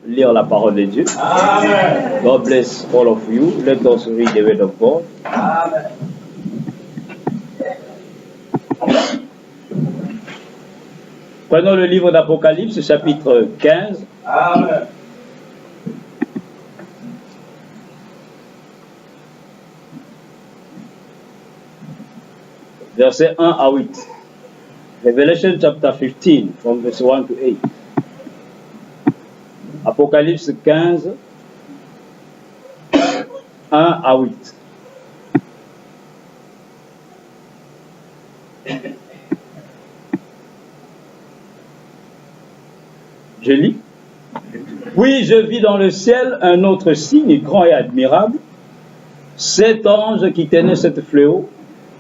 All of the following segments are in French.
lire la parole de Dieu. Amen. God bless all of you. Let us read the word of God. Amen. Prenons le livre d'Apocalypse, chapitre 15. Amen. Versets 1 à 8. Revelation chapter 15, from verse 1 to 8. Apocalypse 15, 1 à 8. Je lis. Puis je vis dans le ciel un autre signe grand et admirable, 7 anges qui tenaient 7 fléaux,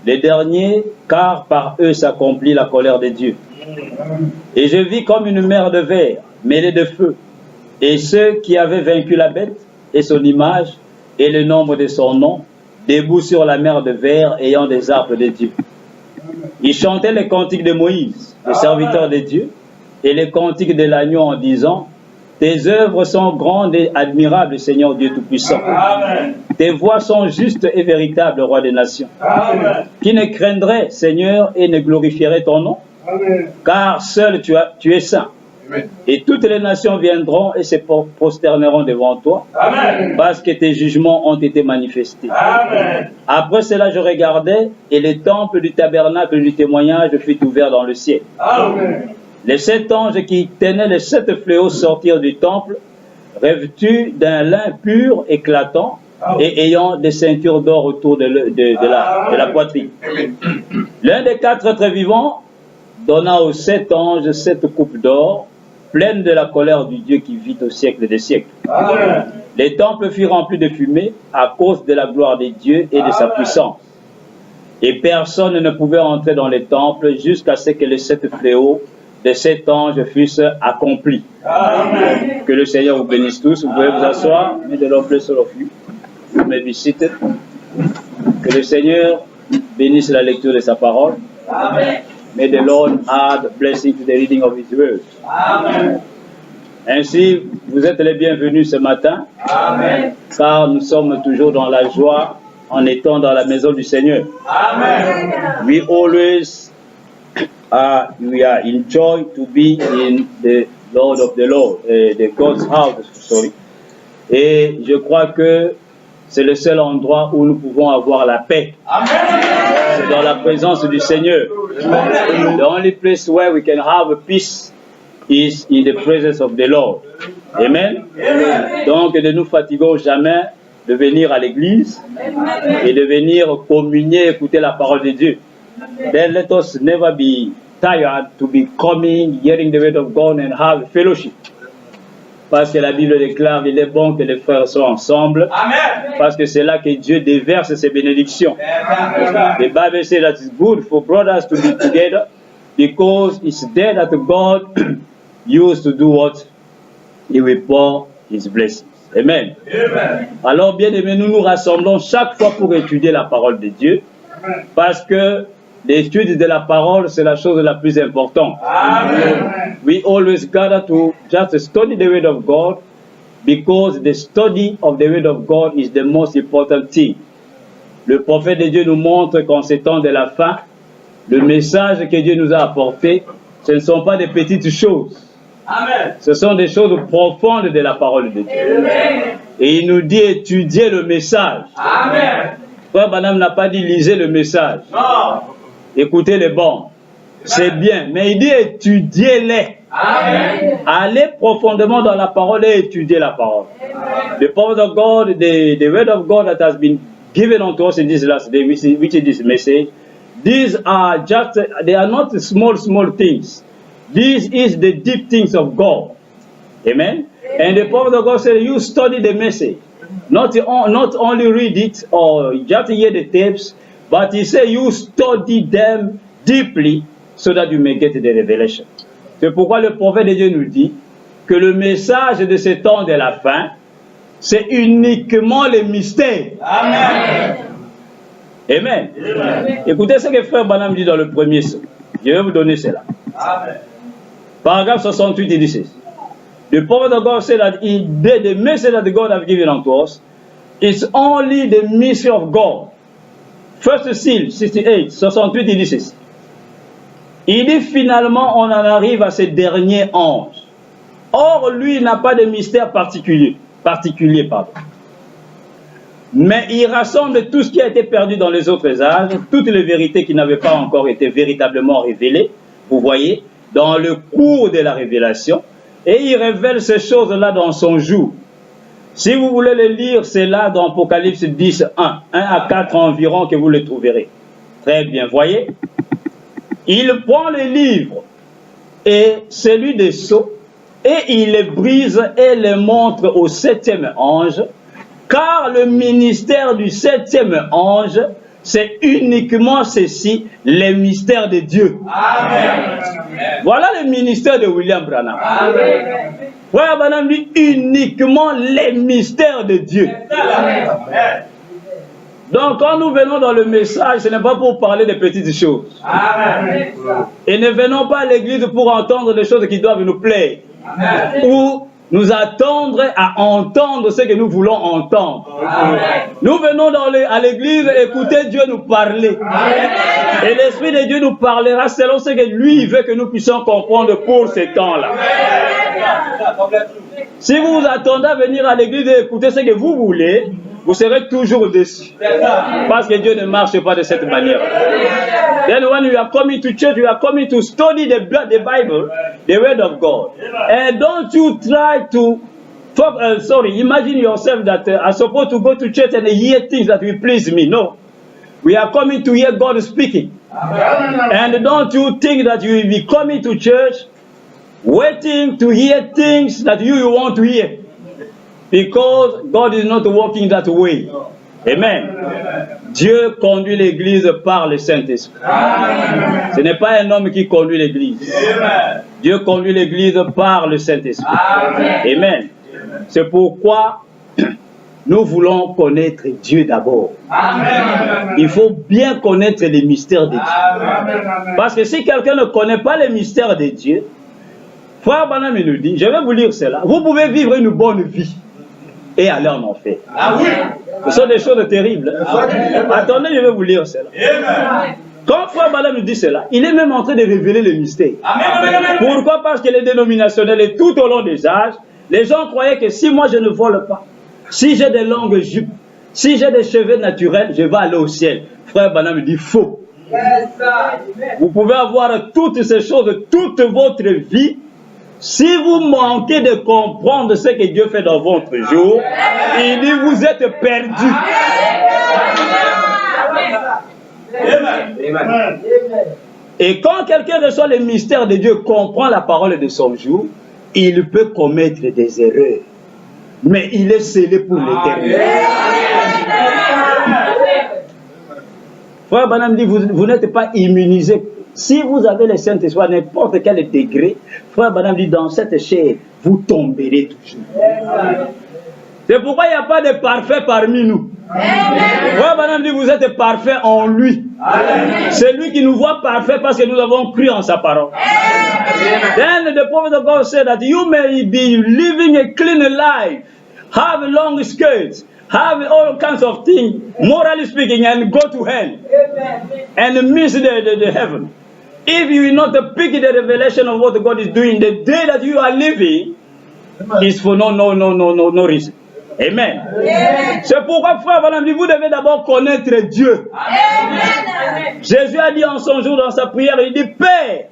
les derniers, car par eux s'accomplit la colère de Dieu. Et je vis comme une mer de verre, mêlée de feu, et ceux qui avaient vaincu la bête et son image, et le nombre de son nom, debout sur la mer de verre, ayant des arpes de Dieu. Ils chantaient les cantiques de Moïse, le serviteur de Dieu, et les cantiques de l'agneau en disant: tes œuvres sont grandes et admirables, Seigneur Dieu Tout-Puissant. Amen. Tes voies sont justes et véritables, Roi des nations. Amen. Qui ne craindrait, Seigneur, et ne glorifierait ton nom? Amen. Car seul tu es saint. Amen. Et toutes les nations viendront et se prosterneront devant toi. Amen. Parce que tes jugements ont été manifestés. Amen. Après cela, je regardais, et le temple du tabernacle du témoignage fut ouvert dans le ciel. Amen. Les 7 anges qui tenaient les 7 fléaux sortirent du temple, revêtus d'un lin pur, éclatant, et ayant des ceintures d'or autour de la poitrine. L'un des 4 êtres vivants donna aux 7 anges 7 coupes d'or, pleines de la colère du Dieu qui vit au siècle des siècles. Amen. Les temples furent remplis de fumée à cause de la gloire de Dieu et de sa puissance. Et personne ne pouvait entrer dans les temples jusqu'à ce que les 7 fléaux de 7 anges fussent accomplis. Amen. Que le Seigneur vous bénisse tous. Vous pouvez vous asseoir. May the Lord bless all of you. You may be seated. Que le Seigneur bénisse la lecture de sa parole. Amen. May the Lord add blessing to the reading of His word. Amen. Ainsi, vous êtes les bienvenus ce matin. Amen. Car nous sommes toujours dans la joie en étant dans la maison du Seigneur. Amen. We always we are in joy to be in the Lord of the Lord, the God's house, sorry. Et je crois que c'est le seul endroit où nous pouvons avoir la paix. Amen. C'est dans la présence du Seigneur. Amen. The only place where we can have peace is in the presence of the Lord. Amen. Amen. Donc ne nous fatiguons jamais de venir à l'église et de venir communier, écouter la parole de Dieu. Then let us never be tired to be coming, hearing the word of God and have fellowship. Parce que la Bible déclare qu'il est bon que les frères soient ensemble. Amen. Parce que c'est là que Dieu déverse ses bénédictions. Amen. The Bible says that it's good for brothers to be together because it's there that God used to do what? He will pour His blessings. Amen. Amen. Alors, bien aimés, nous nous rassemblons chaque fois pour étudier la parole de Dieu. Amen. Parce que l'étude de la parole, c'est la chose la plus importante. Amen. We always gather to just study the word of God because the study of the word of God is the most important thing. Le prophète de Dieu nous montre qu'en ces temps de la fin, le message que Dieu nous a apporté, ce ne sont pas des petites choses. Amen. Ce sont des choses profondes de la parole de Dieu. Amen. Et il nous dit étudier le message. Amen. Frère Branham n'a pas dit lisez le message. Non. Écoutez les bons. C'est bien. Mais il dit étudiez-les. Amen. Allez profondément dans la parole et étudiez la parole. Amen. The power of God, the word of God that has been given unto us in this last day, which is this message, these are just, they are not small things. This is the deep things of God. Amen. And the prophet of God said, you study the message. Not only read it or just hear the tapes, but he said you study them deeply so that you may get the revelation. C'est pourquoi le prophète de Dieu nous dit que le message de ce temps de la fin, c'est uniquement le mystère. Amen. Amen. Amen. Écoutez ce que frère Branham dit dans le premier psaume. Je vais vous donner cela. Amen. Paragraphe 68, il dit ceci. The prophet of God said that the message that God has given unto us is only the mystery of God. First Seal 68, 68, il dit ceci. Il dit finalement, on en arrive à ce dernier ange. Or, lui, il n'a pas de mystère particulier. Mais il rassemble tout ce qui a été perdu dans les autres âges, toutes les vérités qui n'avaient pas encore été véritablement révélées, vous voyez, dans le cours de la révélation. Et il révèle ces choses-là dans son jour. Si vous voulez le lire, c'est là dans Apocalypse 10, 1 à 4 environ que vous le trouverez. Très bien, voyez. Il prend le livre et celui des sceaux et il les brise et les montre au 7e ange, car le ministère du 7e ange, c'est uniquement ceci, les mystères de Dieu. Amen. Voilà le ministère de William Branham. William Branham dit uniquement les mystères de Dieu. Amen. Donc quand nous venons dans le message, ce n'est pas pour parler de petites choses. Amen. Et ne venons pas à l'église pour entendre des choses qui doivent nous plaire. Amen. Ou nous attendre à entendre ce que nous voulons entendre. Amen. Nous venons à l'église écouter Dieu nous parler. Amen. Et l'Esprit de Dieu nous parlera selon ce que lui veut que nous puissions comprendre pour ces temps-là. Si vous vous attendez à venir à l'église et écouter ce que vous voulez, vous serez toujours déçus. Parce que Dieu ne marche pas de cette manière. Then when you are coming to church, you are coming to study the Bible, the Word of God. And don't you try to talk, imagine yourself that I'm supposed to go to church and hear things that will please me. No. We are coming to hear God speaking. And don't you think that you will be coming to church waiting to hear things that you want to hear. Because God is not working that way. Amen. Dieu conduit l'Église par le Saint-Esprit. Ce n'est pas un homme qui conduit l'Église. Dieu conduit l'Église par le Saint-Esprit. Amen. C'est pourquoi nous voulons connaître Dieu d'abord. Il faut bien connaître les mystères de Dieu. Parce que si quelqu'un ne connaît pas les mystères de Dieu, Frère Branham nous dit, je vais vous lire cela, vous pouvez vivre une bonne vie et aller en enfer. Ce sont des choses terribles. Attendez, je vais vous lire cela. Quand Frère Branham nous dit cela, il est même en train de révéler les mystères. Pourquoi? Parce que les dénominationnels et tout au long des âges, les gens croyaient que si moi je ne vole pas, si j'ai des longues jupes, si j'ai des cheveux naturels, je vais aller au ciel. Frère Branham dit faux. Vous pouvez avoir toutes ces choses toute votre vie. Si vous manquez de comprendre ce que Dieu fait dans votre jour, il dit vous êtes perdus. Et quand quelqu'un reçoit le mystère de Dieu, comprend la parole de son jour, il peut commettre des erreurs. Mais il est scellé pour l'éternité. Frère Branham dit, vous n'êtes pas immunisé. Si vous avez le Saint-Esprit à n'importe quel degré, Frère Branham dit, dans cette chair, vous tomberez toujours. C'est pourquoi il n'y a pas de parfait parmi nous. Frère Branham dit, vous êtes parfait en lui. C'est lui qui nous voit parfait parce que nous avons cru en sa parole. Then the prophet of God said that you may be living a clean life, have long skirts, have all kinds of things, morally speaking, and go to hell and miss the heaven. If you will not pick the revelation of what God is doing, the day that you are living is for no reason. Amen. C'est pourquoi, frère Branham dit, vous devez d'abord connaître Dieu. Amen. Jésus a dit en son jour dans sa prière, il dit, Père,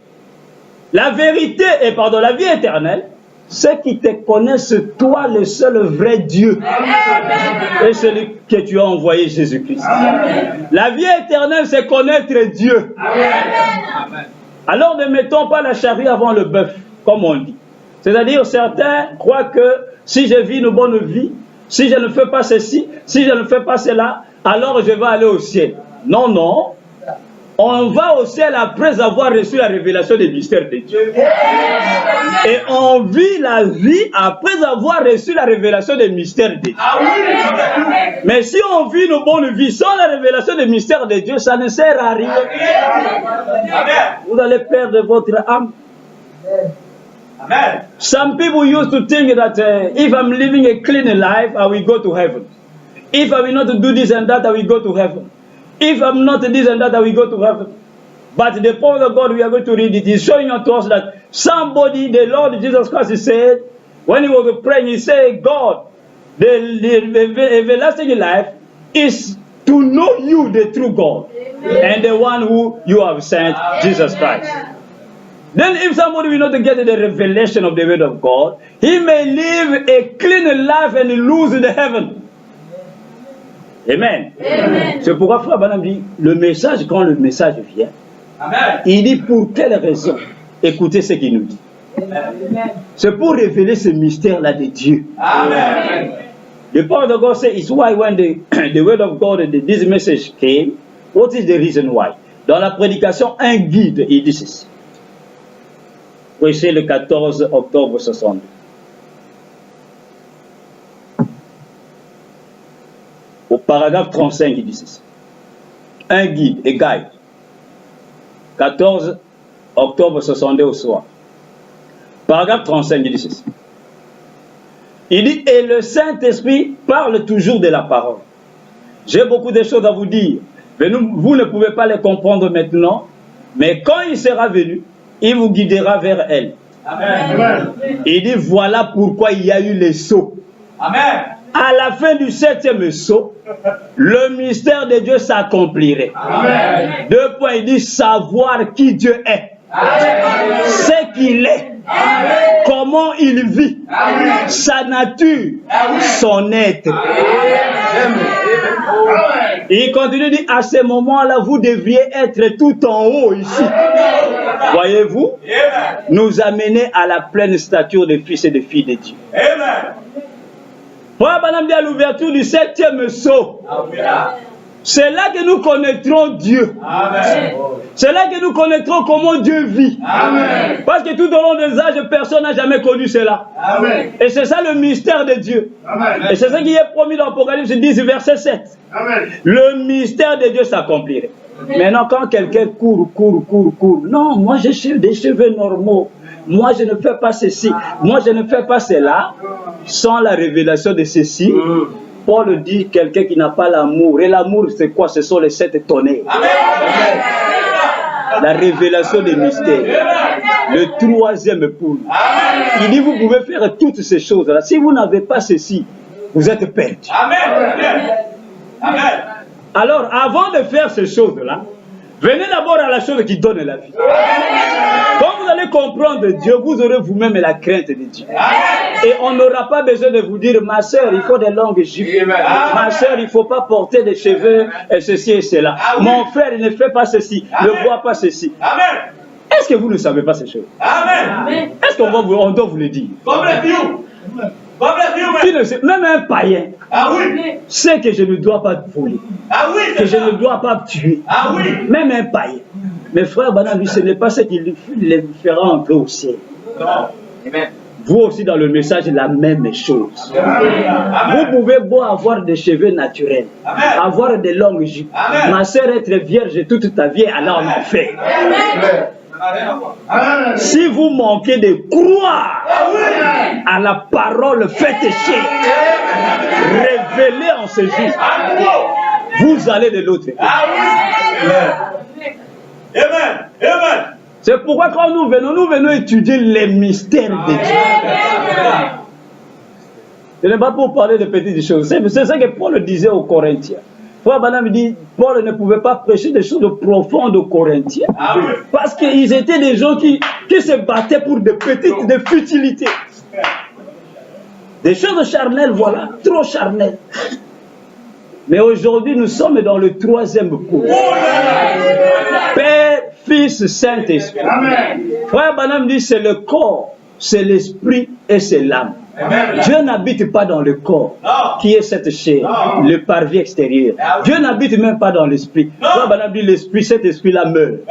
la vérité et la vie éternelle, ceux qui te connaissent, toi le seul vrai Dieu. Amen. Et celui que tu as envoyé, Jésus-Christ. La vie éternelle, c'est connaître Dieu. Amen. Alors ne mettons pas la charrue avant le bœuf, comme on dit. C'est-à-dire, certains croient que si je vis une bonne vie, si je ne fais pas ceci, si je ne fais pas cela, alors je vais aller au ciel. Non, non. On va au ciel après avoir reçu la révélation des mystères de Dieu. Et on vit la vie après avoir reçu la révélation des mystères de Dieu. Mais si on vit une bonne vie sans la révélation des mystères de Dieu, ça ne sert à rien. Vous allez perdre votre âme. Amen. Some people used to think that if I'm living a clean life, I will go to heaven. If I will not do this and that, I will go to heaven. If I'm not this and that, I will go to heaven. But the power of God, we are going to read it, is showing to us that somebody, the Lord Jesus Christ, he said, when he was praying, he said, God, the everlasting life is to know you, the true God, and the one who you have sent, Jesus Christ. Then if somebody will not get the revelation of the word of God, he may live a clean life and lose the heaven. Amen. C'est pourquoi Frère Branham dit, le message, quand le message vient, Amen. Il dit pour quelle raison? Écoutez ce qu'il nous dit. C'est pour révéler ce mystère-là de Dieu. Amen. The power of God says it's why when the word of God and this message came, what is the reason why? Dans la prédication, un guide, il dit ceci. Prêché le 14 octobre 62. Au paragraphe 35, il dit ceci. Un guide, a guide. 14 octobre 62 au soir. Paragraphe 35, il dit ceci. Il dit, et le Saint-Esprit parle toujours de la parole. J'ai beaucoup de choses à vous dire, mais vous ne pouvez pas les comprendre maintenant, mais quand il sera venu, il vous guidera vers elle. Amen. Il dit, voilà pourquoi il y a eu les sceaux. Amen. À la fin du 7e sceau, le mystère de Dieu s'accomplirait. Deux points, il dit, savoir qui Dieu est. Amen. Ce qu'il est. Amen. Comment il vit. Amen. Sa nature. Amen. Son être. Amen. Il continue de dire, à ce moment-là, vous devriez être tout en haut ici. Voyez-vous, nous amener à la pleine stature des fils et des filles de Dieu. Amen. Frère Branham dit à l'ouverture du 7e sceau, c'est là que nous connaîtrons Dieu. Amen. C'est là que nous connaîtrons comment Dieu vit. Amen. Parce que tout au long des âges, personne n'a jamais connu cela. Amen. Et c'est ça le mystère de Dieu. Amen. Et c'est ça qui est promis dans Apocalypse 10, verset 7. Amen. Le mystère de Dieu s'accomplirait. Maintenant, quand quelqu'un court, non, moi j'ai des cheveux normaux. Moi je ne fais pas ceci. Moi je ne fais pas cela. Sans la révélation de ceci, Paul dit quelqu'un qui n'a pas l'amour. Et l'amour, c'est quoi? Ce sont les 7 tonnerres. Amen. La révélation des mystères. Le 3e poule. Il dit, vous pouvez faire toutes ces choses-là. Si vous n'avez pas ceci, vous êtes perdu. Amen. Amen. Alors, avant de faire ces choses-là, venez d'abord à la chose qui donne la vie. Quand vous allez comprendre Dieu, vous aurez vous-même la crainte de Dieu. Et on n'aura pas besoin de vous dire, ma soeur, il faut des longues jupes. Ma soeur, il ne faut pas porter des cheveux, et ceci et cela. Mon frère, il ne fait pas ceci, ne voit pas ceci. Est-ce que vous ne savez pas ces choses? Est-ce qu'on doit vous le dire? Même un païen sait que je ne dois pas voler, que je ne dois pas tuer. Même un païen. Mais frère Branham, ce n'est pas ce qui les fera entrer au ciel. Vous aussi dans le message, la même chose. Vous pouvez beau avoir des cheveux naturels, avoir des longues jupes. Ma soeur, être vierge toute ta vie, alors en enfer. Si vous manquez de croire à la parole faite chair, révélée en ce jour, vous allez de l'autre côté. C'est pourquoi quand nous venons étudier les mystères de Dieu. Ce n'est pas pour parler de petites choses. C'est ça que Paul disait aux Corinthiens. Frère Branham dit, Paul ne pouvait pas prêcher des choses profondes aux Corinthiens. Parce qu'ils étaient des gens qui se battaient pour des petites, des futilités. Des choses charnelles, voilà, trop charnelles. Mais aujourd'hui, nous sommes dans le 3e cours. Père, Fils, Saint-Esprit. Frère Branham dit, c'est le corps, c'est l'esprit et c'est l'âme. Dieu n'habite pas dans le corps, qui est cette chair, le parvis extérieur. Dieu n'habite même pas dans l'esprit. Frère Branham dit, l'esprit, cet esprit-là meurt.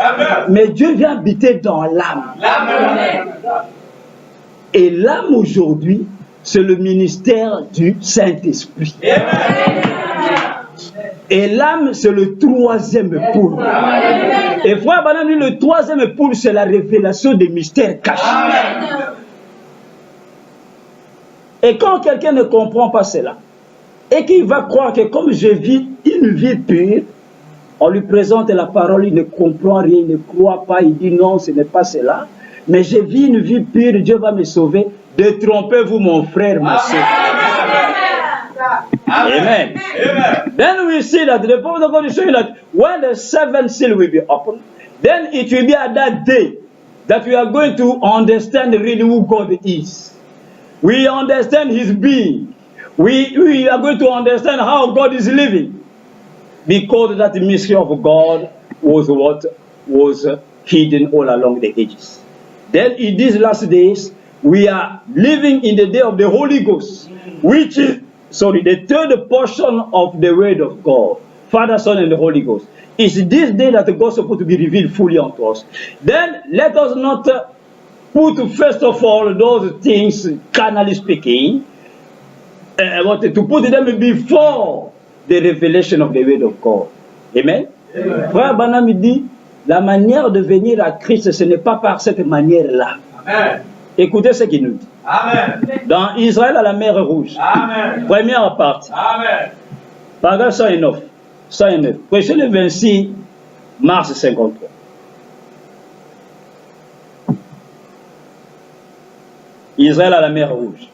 Mais Dieu vient habiter dans l'âme. Et l'âme aujourd'hui, c'est le ministère du Saint-Esprit. Et l'âme, c'est le 3e pôle. Et frère Branham dit, le 3e pôle, c'est la révélation des mystères cachés. Et quand quelqu'un ne comprend pas cela, et qu'il va croire que comme je vis une vie pure, on lui présente la parole, il ne comprend rien, il ne croit pas, il dit non, ce n'est pas cela. Mais je vis une vie pure, Dieu va me sauver. Détrompez-vous, mon frère, ma soeur. Amen. Amen. Then we see that the prophet of God is showing that when the seventh seal will be opened, then it will be at that day that we are going to understand really who God is. We understand His being. We are going to understand how God is living. Because that mystery of God was what was hidden all along the ages. Then in these last days, we are living in the day of the Holy Ghost, which is, the third portion of the Word of God, Father, Son, and the Holy Ghost. It's this day that the God is supposed to be revealed fully unto us. Then let us not put, first of all, those things, carnally speaking, to put them before the revelation of the Word of God. Amen. Amen. Frère Branham dit, la manière de venir à Christ, ce n'est pas par cette manière-là. Écoutez ce qu'il nous dit. Amen. Dans Israël à la mer Rouge. Amen. Première partie. Amen. Paragraphe 109. 109. Prêchez le 26 mars 53. Israël à la mer Rouge.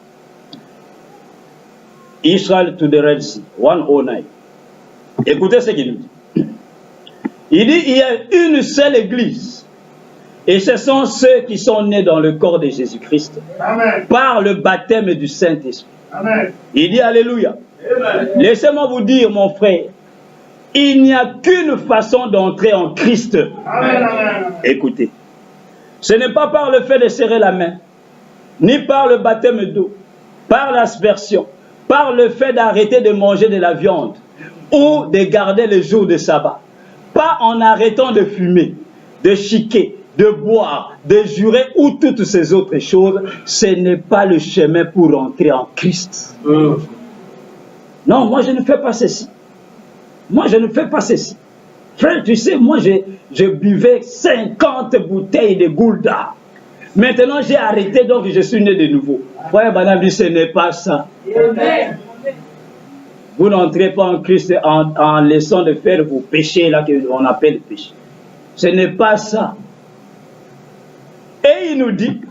Israel to the Red Sea, 109. Écoutez ce qu'il nous dit. Il dit, il y a une seule église. Et ce sont ceux qui sont nés dans le corps de Jésus-Christ. Par le baptême du Saint-Esprit. Il dit, Alléluia. Laissez-moi vous dire, mon frère, il n'y a qu'une façon d'entrer en Christ. Amen. Écoutez. Ce n'est pas par le fait de serrer la main, ni par le baptême d'eau, par l'aspersion, par le fait d'arrêter de manger de la viande ou de garder le jour de sabbat, pas en arrêtant de fumer, de chiquer, de boire, de jurer ou toutes ces autres choses. Ce n'est pas le chemin pour entrer en Christ. Non, moi je ne fais pas ceci. Moi je ne fais pas ceci. Frère, tu sais, moi je buvais 50 bouteilles de Goulda. Maintenant j'ai arrêté, donc je suis né de nouveau. Frère Branham dit, ce n'est pas ça. Amen. Vous n'entrez pas en Christ en laissant de faire vos péchés là qu'on appelle péché. Ce n'est pas ça. Et il nous dit,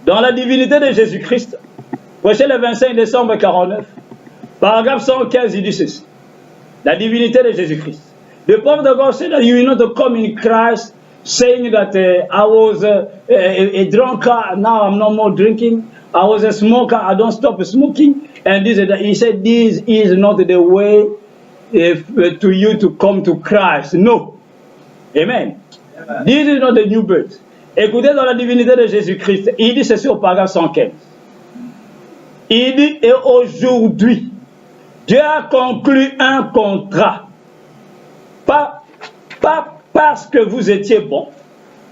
dans la divinité de Jésus-Christ, prêché le 25 décembre 49, paragraphe 115, il dit ceci. La divinité de Jésus-Christ. The prophet of God said that you will not come in Christ, saying that I was a drunkard, now I'm no more drinking. I was a smoker, I don't stop smoking. And he said, this is not the way to you to come to Christ. No. Amen. Amen. This is not the new birth. Écoutez, dans la divinité de Jésus-Christ, il dit ceci au paragraphe 115. Il dit, et aujourd'hui, Dieu a conclu un contrat. Pas parce que vous étiez bon,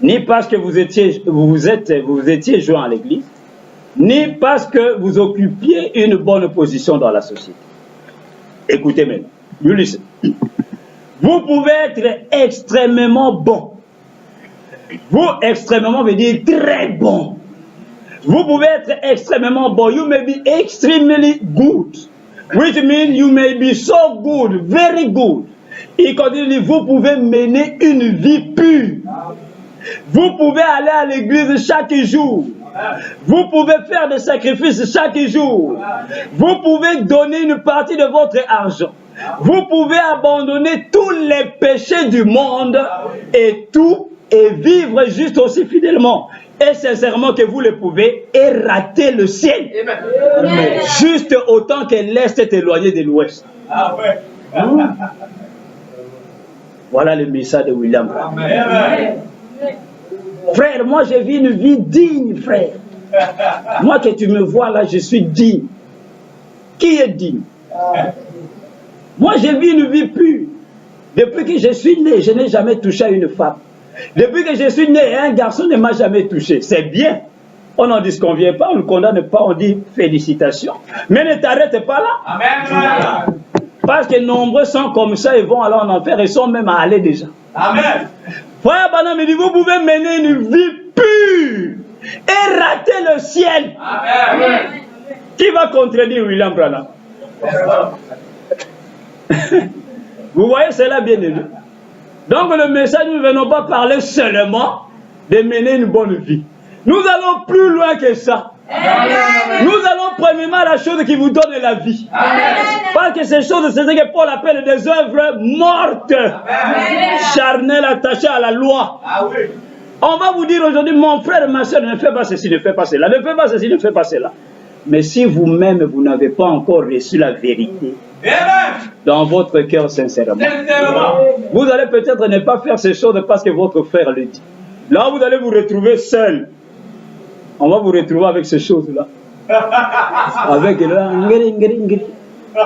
ni parce que vous étiez joint à l'église, ni parce que vous occupiez une bonne position dans la société. Écoutez maintenant. You listen. Vous pouvez être extrêmement bon. Vous, extrêmement veut dire très bon. Vous pouvez être extrêmement bon. You may be extremely good. Which means you may be so good, very good. Il continue, vous pouvez mener une vie pure. Vous pouvez aller à l'église chaque jour. Vous pouvez faire des sacrifices chaque jour. Vous pouvez donner une partie de votre argent. Vous pouvez abandonner tous les péchés du monde et vivre juste aussi fidèlement et sincèrement que vous le pouvez et rater le ciel. Amen. Juste autant que l'Est est éloigné de l'Ouest. Voilà le message de William Branham. Frère, moi j'ai vu une vie digne, frère. Moi que tu me vois là, je suis digne. Qui est digne? Moi j'ai vu une vie pure. Depuis que je suis né, je n'ai jamais touché à une femme. Depuis que je suis né, un garçon ne m'a jamais touché. C'est bien. On n'en disconvient pas, on ne condamne pas, on dit félicitations. Mais ne t'arrête pas là. Amen. Parce que nombreux sont comme ça et vont aller en enfer et sont même à aller déjà. Amen. Frère Branham dit, vous pouvez mener une vie pure et rater le ciel. Amen. Qui va contredire William Branham? Vous voyez cela bien aimé. Donc le message, nous ne venons pas parler seulement de mener une bonne vie. Nous allons plus loin que ça. Nous allons premièrement à la chose qui vous donne la vie. Parce que ces choses, c'est ce que Paul appelle des œuvres mortes, charnelles attachées à la loi. On va vous dire aujourd'hui, mon frère, ma soeur, ne fais pas ceci, ne fais pas cela, ne fais pas ceci, ne fais pas cela. Mais si vous-même, vous n'avez pas encore reçu la vérité dans votre cœur sincèrement, vous allez peut-être ne pas faire ces choses parce que votre frère le dit. Là, vous allez vous retrouver seul. On va vous retrouver avec ces choses-là. Avec là,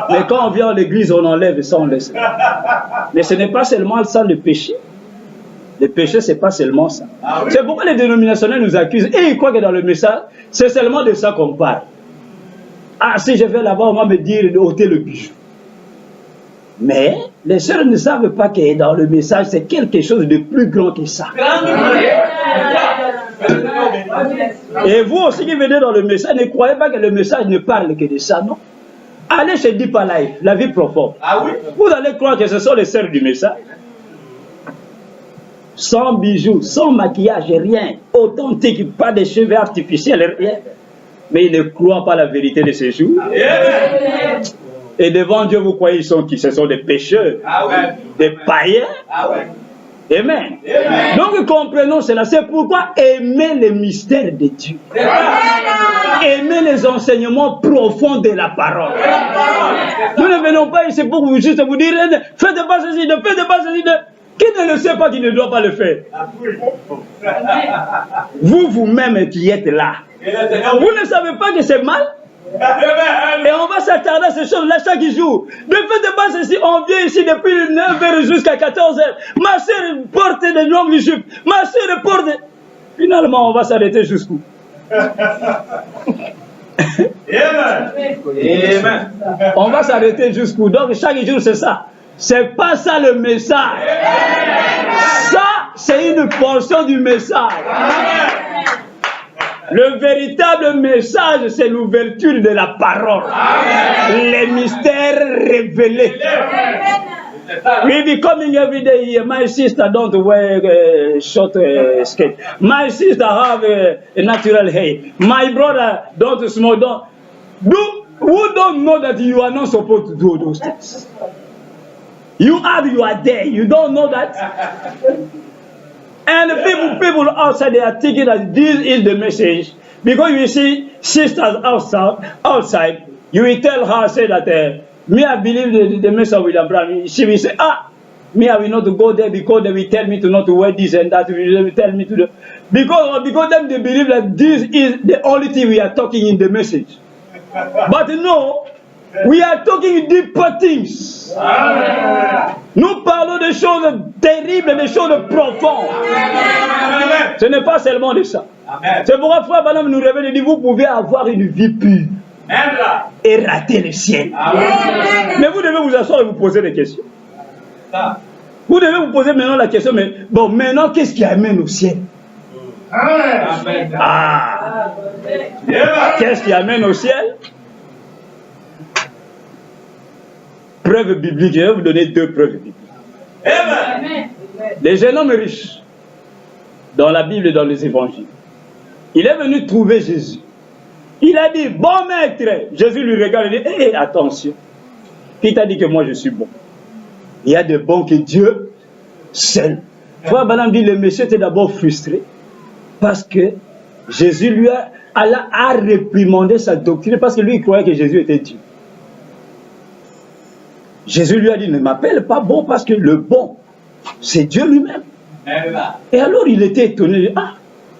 mais quand on vient à l'église, on enlève ça, on laisse. Mais ce n'est pas seulement ça le péché. Le péché, ce n'est pas seulement ça. C'est pourquoi les dénominationnels nous accusent. Et ils croient que dans le message, c'est seulement de ça qu'on parle. Ah, si je vais là-bas, on va me dire d'ôter le bijou. Mais les sœurs ne savent pas que dans le message, c'est quelque chose de plus grand que ça. Et vous aussi qui venez dans le message, ne croyez pas que le message ne parle que de ça, non? Allez chez Deep Life, la vie profonde. Vous allez croire que ce sont les sœurs du message. Sans bijoux, sans maquillage, rien. Authentique, pas de cheveux artificiels, rien. Mais ils ne croient pas la vérité de ces jours. Et devant Dieu, vous croyez qu'ils sont qui? Ce sont des pécheurs, des païens. Amen. Donc comprenons cela. C'est pourquoi aimer les mystères de Dieu. Aimer les enseignements profonds de la parole. Nous ne venons pas ici pour vous juste vous dire faites pas ceci, ne faites pas ceci. Qui ne le sait pas, qui ne doit pas le faire? Vous-même qui êtes là. Vous ne savez pas que c'est mal? Et on va s'attarder à ces choses-là chaque jour. Ne faites pas ceci, on vient ici depuis 9h jusqu'à 14h. Ma soeur porte des longues jupes. Ma soeur porte... Finalement, on va s'arrêter jusqu'où? On va s'arrêter jusqu'où? Donc chaque jour c'est ça. C'est pas ça le message. Ça, c'est une portion du message. Le véritable message, c'est l'ouverture de la parole. Les mystères révélés. We be coming every day here. My sister don't wear short skirt. My sister have a natural hair. My brother don't smoke. Who don't know that you are not supposed to do those things? You are there. You don't know that? And people outside, they are thinking that this is the message. Because you see sisters outside, you will tell her, say that, me I believe the message of William Branham. She will say, me I will not go there because they will tell me to not to wear this and that. They will tell me to do. Because them they believe that this is the only thing we are talking in the message. But no, we are talking deeper things. Nous parlons des choses terribles, des choses profondes. Ce n'est pas seulement de ça. C'est pourquoi Frère Branham nous révèle et dit vous pouvez avoir une vie pure et rater le ciel. Mais vous devez vous asseoir et vous poser des questions. Vous devez vous poser maintenant la question, mais bon, maintenant qu'est-ce qui amène au ciel? Qu'est-ce qui amène au ciel? Preuve biblique, je vais vous donner 2 preuves bibliques. Les jeunes hommes riches, dans la Bible et dans les évangiles, il est venu trouver Jésus. Il a dit, bon maître. Jésus lui regarde et dit, hé, attention. Qui t'a dit que moi je suis bon? Il y a de bons que Dieu seul. Frère Branham dit, le monsieur était d'abord frustré parce que Jésus lui a réprimandé sa doctrine parce que lui il croyait que Jésus était Dieu. Jésus lui a dit, ne m'appelle pas bon parce que le bon, c'est Dieu lui-même. Et alors il était étonné.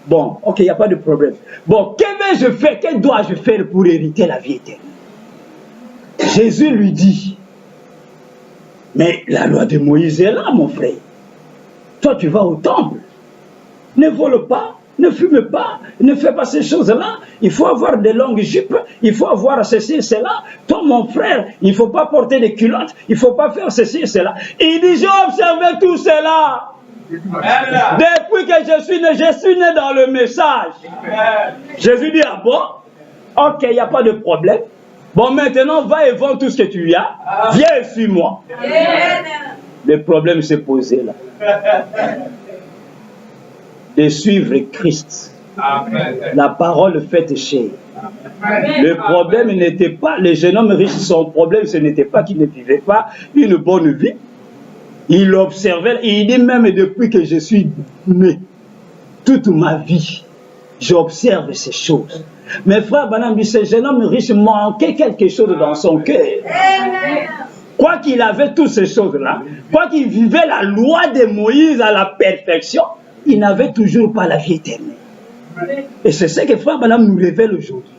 Bon, ok, il n'y a pas de problème. Bon, que vais-je faire? Que dois-je faire pour hériter la vie éternelle? Jésus lui dit, mais la loi de Moïse est là, mon frère. Toi, tu vas au temple. Ne vole pas, ne fume pas, ne fais pas ces choses-là. Il faut avoir des longues jupes, il faut avoir ceci et cela. Toi, mon frère, il ne faut pas porter des culottes, il ne faut pas faire ceci et cela. Et il dit, j'ai observé tout cela. Depuis que je suis né dans le message. Jésus dit, ah bon? Ok, il n'y a pas de problème. Bon, maintenant, va et vends tout ce que tu as. Viens et suis-moi. Le problème s'est posé là. De suivre Christ. La parole faite chair. Le problème n'était pas, le jeune homme riche, son problème, ce n'était pas qu'il ne vivait pas une bonne vie. Il observait, et il dit même depuis que je suis né, toute ma vie, j'observe ces choses. Mais frère Branham dit, ce jeune homme riche manquait quelque chose dans son cœur. Quoi qu'il avait toutes ces choses-là, quoi qu'il vivait la loi de Moïse à la perfection, il n'avait toujours pas la vie éternelle. Et c'est ce que frère Branham nous révèle aujourd'hui.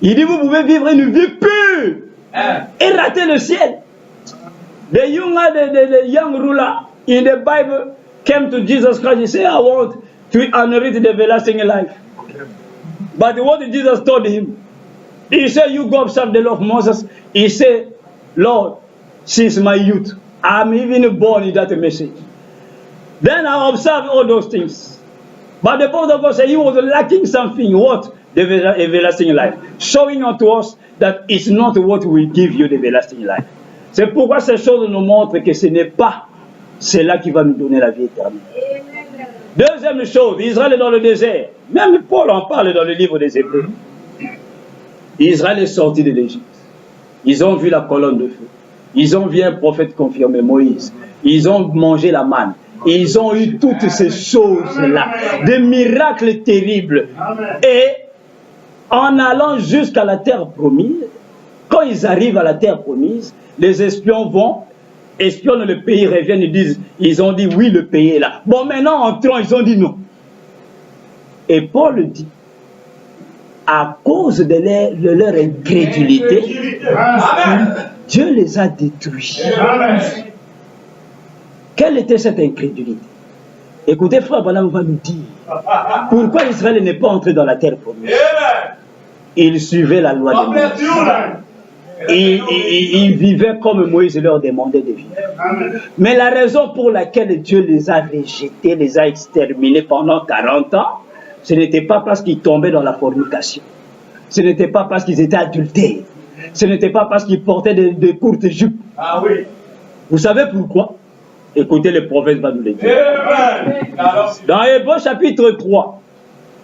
Il dit, vous pouvez vivre une vie pure et rater le ciel. The young ruler in the Bible came to Jesus Christ. He said, I want to inherit the everlasting life. But what did Jesus told him? He said, you go observe the law of Moses. He said, Lord, since my youth, I'm even born in that message. Then I observed all those things. But the Bible of God said he was lacking something. What? The everlasting life. Showing unto us that it's not what will give you the everlasting life. C'est pourquoi ces choses nous montrent que ce n'est pas cela qui va nous donner la vie éternelle. Deuxième chose, Israël est dans le désert. Même Paul en parle dans le livre des Hébreux. Israël est sorti de l'Égypte. Ils ont vu la colonne de feu. Ils ont vu un prophète confirmé, Moïse. Ils ont mangé la manne. Ils ont eu toutes ces choses-là. Des miracles terribles. Et en allant jusqu'à la terre promise, quand ils arrivent à la terre promise, les espions vont, espionnent le pays, reviennent, ils ont dit oui, le pays est là. Bon, maintenant, entrons, ils ont dit non. Et Paul dit, à cause de leur incrédulité, Dieu les a détruits. Quelle était cette incrédulité? Écoutez, frère Branham va nous dire pourquoi Israël n'est pas entré dans la terre promise. Il suivait la loi de Moïse. Ils vivaient comme Moïse leur demandait de vivre. Mais la raison pour laquelle Dieu les a rejetés, les a exterminés pendant 40 ans, ce n'était pas parce qu'ils tombaient dans la fornication. Ce n'était pas parce qu'ils étaient adultères. Ce n'était pas parce qu'ils portaient de courtes jupes. Ah oui. Vous savez pourquoi? Écoutez, le prophète va nous le dire. Dans Hébreux chapitre 3,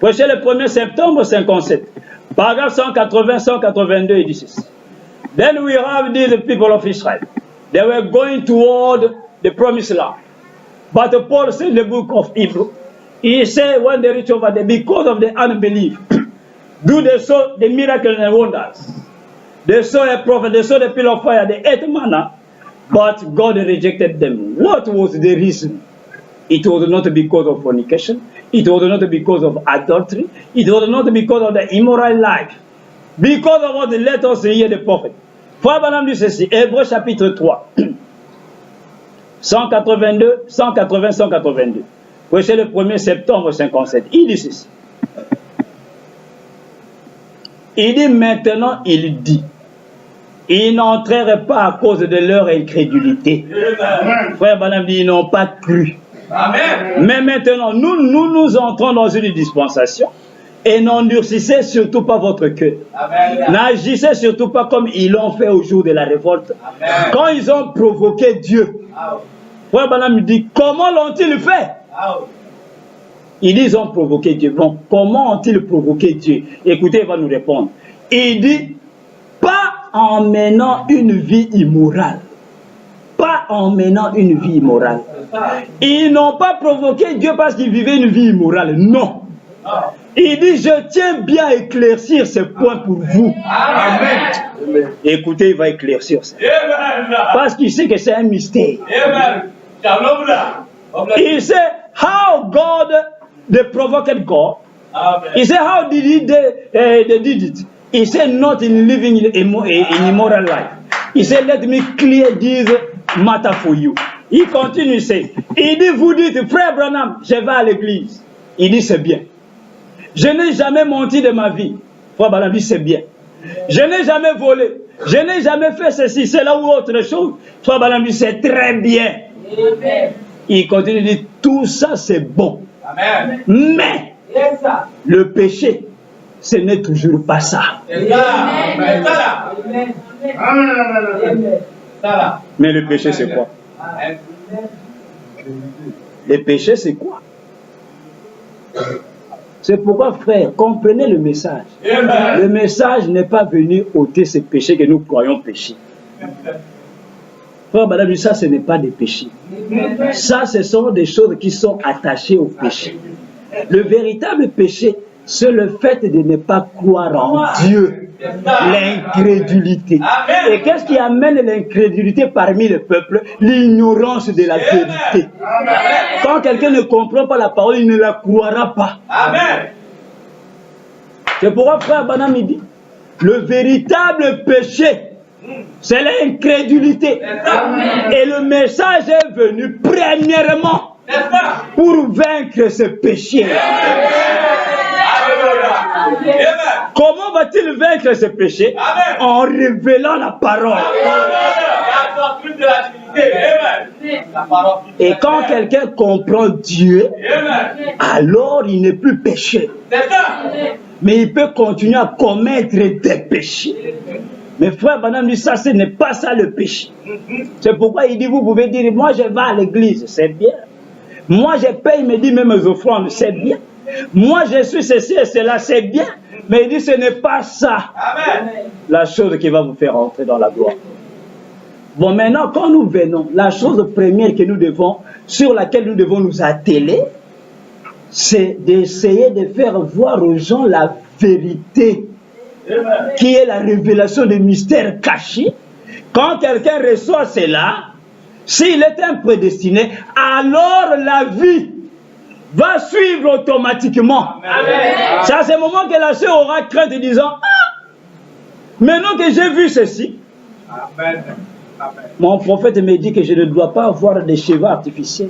prêché le 1er septembre 57, paragraphe 180-182, il dit ceci. Then we have these people of Israel. They were going toward the promised land. But Paul said in the book of Hebrew, he said when they reach over there, because of the unbelief, do they saw the miracles and wonders. They saw a prophet, they saw the pillar of fire, the eighth manna, but God rejected them. What was the reason? It was not because of fornication. It was not because of adultery. It was not because of the immoral life. Because of what, let us hear the prophet. Frère Branham dit ceci, Hébreux chapitre 3, 182, 180, 182. Prêché le 1er septembre 57. Il dit ceci. Il dit maintenant, il dit, ils n'entrèrent pas à cause de leur incrédulité. Frère Branham dit, ils n'ont pas cru. Amen. Mais maintenant, nous entrons dans une dispensation. Et n'endurcissez surtout pas votre cœur. N'agissez surtout pas comme ils l'ont fait au jour de la révolte. Amen. Quand ils ont provoqué Dieu. Frère Branham dit, comment l'ont-ils fait? Ils disent, ils ont provoqué Dieu. Bon, comment ont-ils provoqué Dieu? Écoutez, il va nous répondre. Il dit, pas en menant une vie immorale. Pas en menant une vie immorale. Ils n'ont pas provoqué Dieu parce qu'ils vivaient une vie immorale. Non. Il dit, je tiens bien à éclaircir ce point pour vous. Amen. Écoutez, il va éclaircir ça. Parce qu'il sait que c'est un mystère. Il sait how God, they provoked God. He said, how did they did it? He said, not in living in immoral life. He said, let me clear this matter for you. Il continue, il dit, vous dites, frère Branham, je vais à l'église. Il dit, c'est bien. Je n'ai jamais menti de ma vie. Frère Branham dit, c'est bien. Je n'ai jamais volé. Je n'ai jamais fait ceci, cela ou autre chose. Frère Branham dit, c'est très bien. Amen. Il continue de dire, tout ça c'est bon. Amen. Mais le péché, ce n'est toujours pas ça. Mais le péché, c'est quoi? Le péché, c'est quoi? C'est pourquoi, frère, comprenez le message. Le message n'est pas venu ôter ces péchés que nous croyons péchés. Frère, madame, ça, ce n'est pas des péchés. Ça, ce sont des choses qui sont attachées au péché. Le véritable péché, c'est le fait de ne pas croire en Dieu. L'incrédulité. Et qu'est-ce qui amène l'incrédulité parmi le peuple? L'ignorance de la vérité. Quand quelqu'un ne comprend pas la parole, il ne la croira pas. C'est pourquoi frère Branham dit, le véritable péché, c'est l'incrédulité. Et le message est venu premièrement pour vaincre ce péché. Comment va-t-il vaincre ce péché? En révélant la parole. Et quand quelqu'un comprend Dieu, alors il n'est plus péché. Mais il peut continuer à commettre des péchés. Mais frère Branham dit ça, ce n'est pas ça le péché. C'est pourquoi il dit, vous pouvez dire, moi je vais à l'église, c'est bien. Moi je paye mes dîmes, mes offrandes, c'est bien. Moi je suis ceci et cela, c'est bien. Mais il dit, ce n'est pas ça la chose qui va vous faire entrer dans la gloire. Bon, maintenant, quand nous venons, la chose première que nous devons, sur laquelle nous devons nous atteler, c'est d'essayer de faire voir aux gens la vérité, qui est la révélation des mystères cachés. Quand quelqu'un reçoit cela, s'il est un prédestiné, alors la vie va suivre automatiquement. C'est à ce moment que la sœur aura crainte en disant, ah, maintenant que j'ai vu ceci, mon prophète me dit que je ne dois pas avoir des cheveux artificiels,